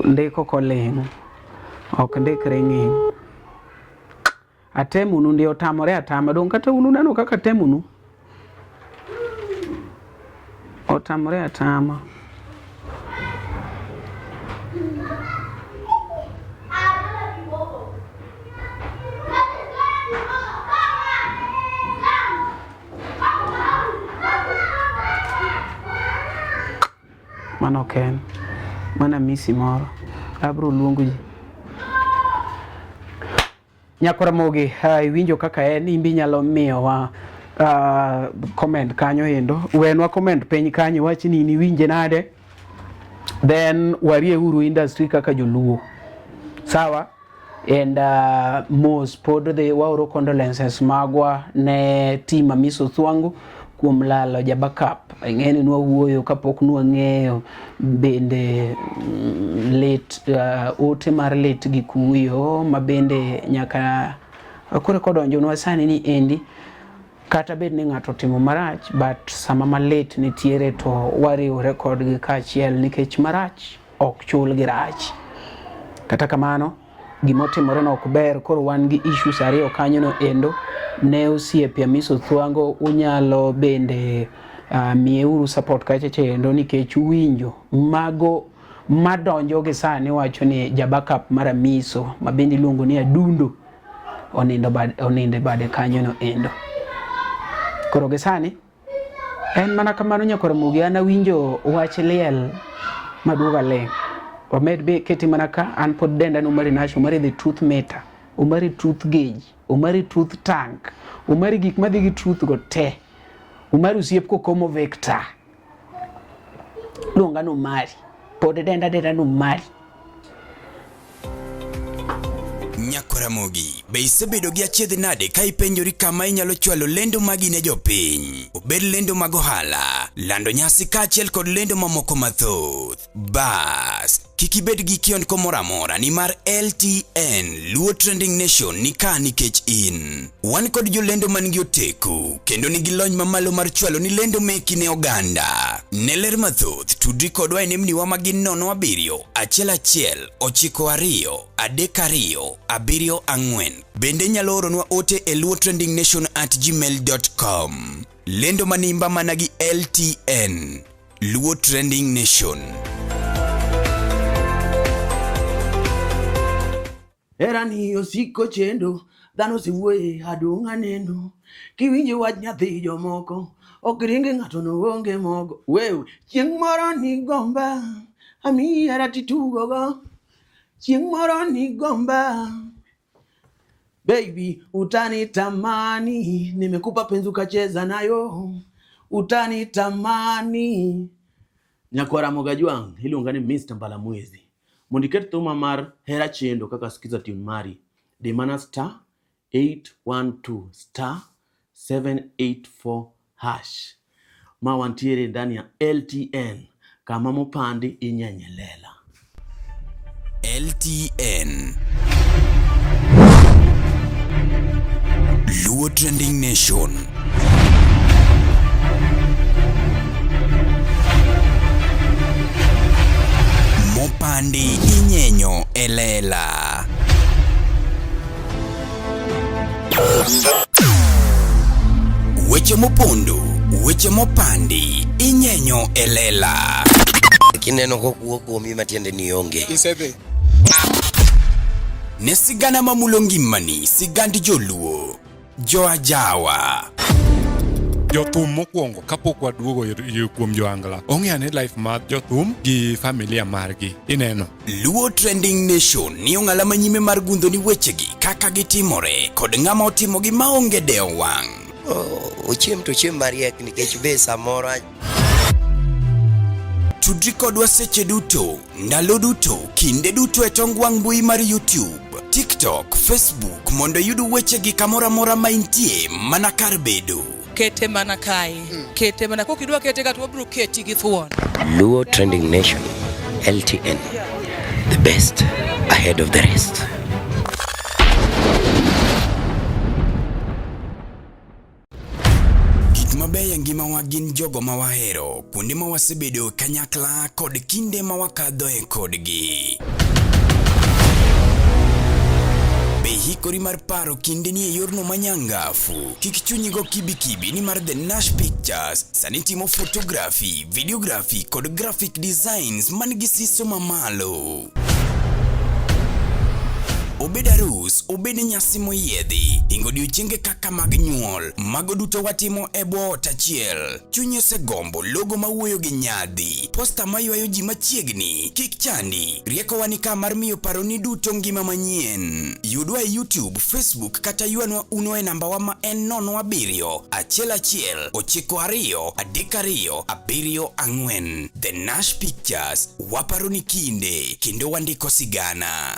S2: ndiko kolengo ok ndikre ng'eng atemunu ndio tamore atama dong kata unu nano kaka temunu otamore atama mano ken mana misi moro abro luongo ji Nyakora Mogi winjo kaka en imbi nyalo miyo wa comment kanyo endo wenwa comment peny kanyo wachi ni winje nade then warie uru industry kaka joluo sawa and most pod the wauro condolences magwa ne team Amiso Thwango kuom lalo Jabakap ng'eni nwa wuoyo kapok nwa ng'eyo bende late ote mar late gi kuyo mabende nyaka kore kodonjo nwa sani ni endi kata bed ni ng'ato timo marach but sama ma late nitiere to wariwore kodgi kaachiel nikech marach ok chul gi rach kata kamano gimotimore no ok ber koro wan gi issues ariyo kanyo no endo ne osiepe Amiso Thwango unyalo bende mieuru support kacheche endo nikech winjo mago madonjo gi sani wacho ni Jabakap mar Amiso mabendi luongo ni Adundo oninde bade kanyo no endo koro gi sani en mana kamano Nyakora Mogi ana winjo wach liel maduoga leng omed be keti mana ka an pod denda no mari nasho mari the truth meter umari truth gauge umari truth tank umari gik madhi gi truth go te umari usiep ko komo vector luonga no mari pod denda no mari
S4: Nyakora Mogi be isebedo gi achiedh nade ka ipenjori kama inyalo chwalo lendo magi ne jopiny obed lendo mag ohala lando nyasi kaachiel kod lendo mamoko mathoth bas kik ibed gi kiondko moro amora nimar LTN Luo Trending Nation ni ka nikech in wan kod jolendo man gi oteku kendo nigi lony mamalo mar chwalo ni lendo meki ne oganda ne ler mathoth tudri kodwa e nembniwa magin 07 1 92 32 74 bende nyalo oronwa ote e luotrendingnation@gmail.com lendo manimba mana gi LTN Luo Trending Nation.
S13: Erani osiko chendo dhano siwuoye adong' aneno kiwinjo wach nyathi jomoko ok ringe ng'ato no onge mogo wewe chieng' moro ni gomba ami aratitugo go chieng' moro ni gomba baby utani tamani nimekupa penzi ukacheza nayo utani tamani Nyakora Mogajwang iluonga ni Mr. Mbalamwezi mondiket thuma mar hera chendo kaka skiza tune mari de mana *812 *784# ma wantiere ndani ya LTN kama mopandi inyenyelela
S4: LTN Luo Trending Nation. Mopandi inyenyo elela. Weche mopondo weche mopandi inyenyo elela
S5: kineno kokuo mi matiende ni onge
S14: isebe
S4: ne sigana mamulo ngimani sigand joluo joajawa
S6: jothum mokwongo kapok waduogo kuom joangla ong'eane life mar jothum gi familia margi ineno
S4: Luo Trending Nation ni ong'ala manyime mar gundho ni wechegi kaka gitimore kod ng'ama otimogi maonge deo wang'
S5: ochiem to chiem mariek nikech be samoro
S4: tudri kodwa seche duto ndalo duto kinde duto e tong wang' mbui mar YouTube, TikTok, Facebook mondo yud wechegi kamora mora ma intie mana kar bedo.
S15: Kete mana kai kete mana kokidwa kete ka to bro keti gi thuon.
S5: Luo Trending Nation LTN, the best ahead of the rest.
S4: Mabeya ngima wa gin jogo ma wahero kuonde ma wasebedo kanyakla kod kinde ma wakadho e kodgi. Hikori mar paro kinde ni e yorno manyangafu kik chunyi go kibikibi ni mar The Nash Pictures sani timo photography, videography kod graphic designs man gi siso mamalo. Obed arus, obed nyasi moyiedhi, ingo odiochienge kaka mag nyuol, mago duto watimo e bwo ot achiel. Chunyi osegombo logo mawuoyo gi nyadhi, posta maywayo ji machiegni, kik chandi, rieko wani ka mar miyo paroni duto ngima manyien. Yudwa e YouTube, Facebook kata yuanwa uno e namba wa ma en 07 11 92 32 74. The Nash Pictures, waparoni kinde, kendo wandiko sigana.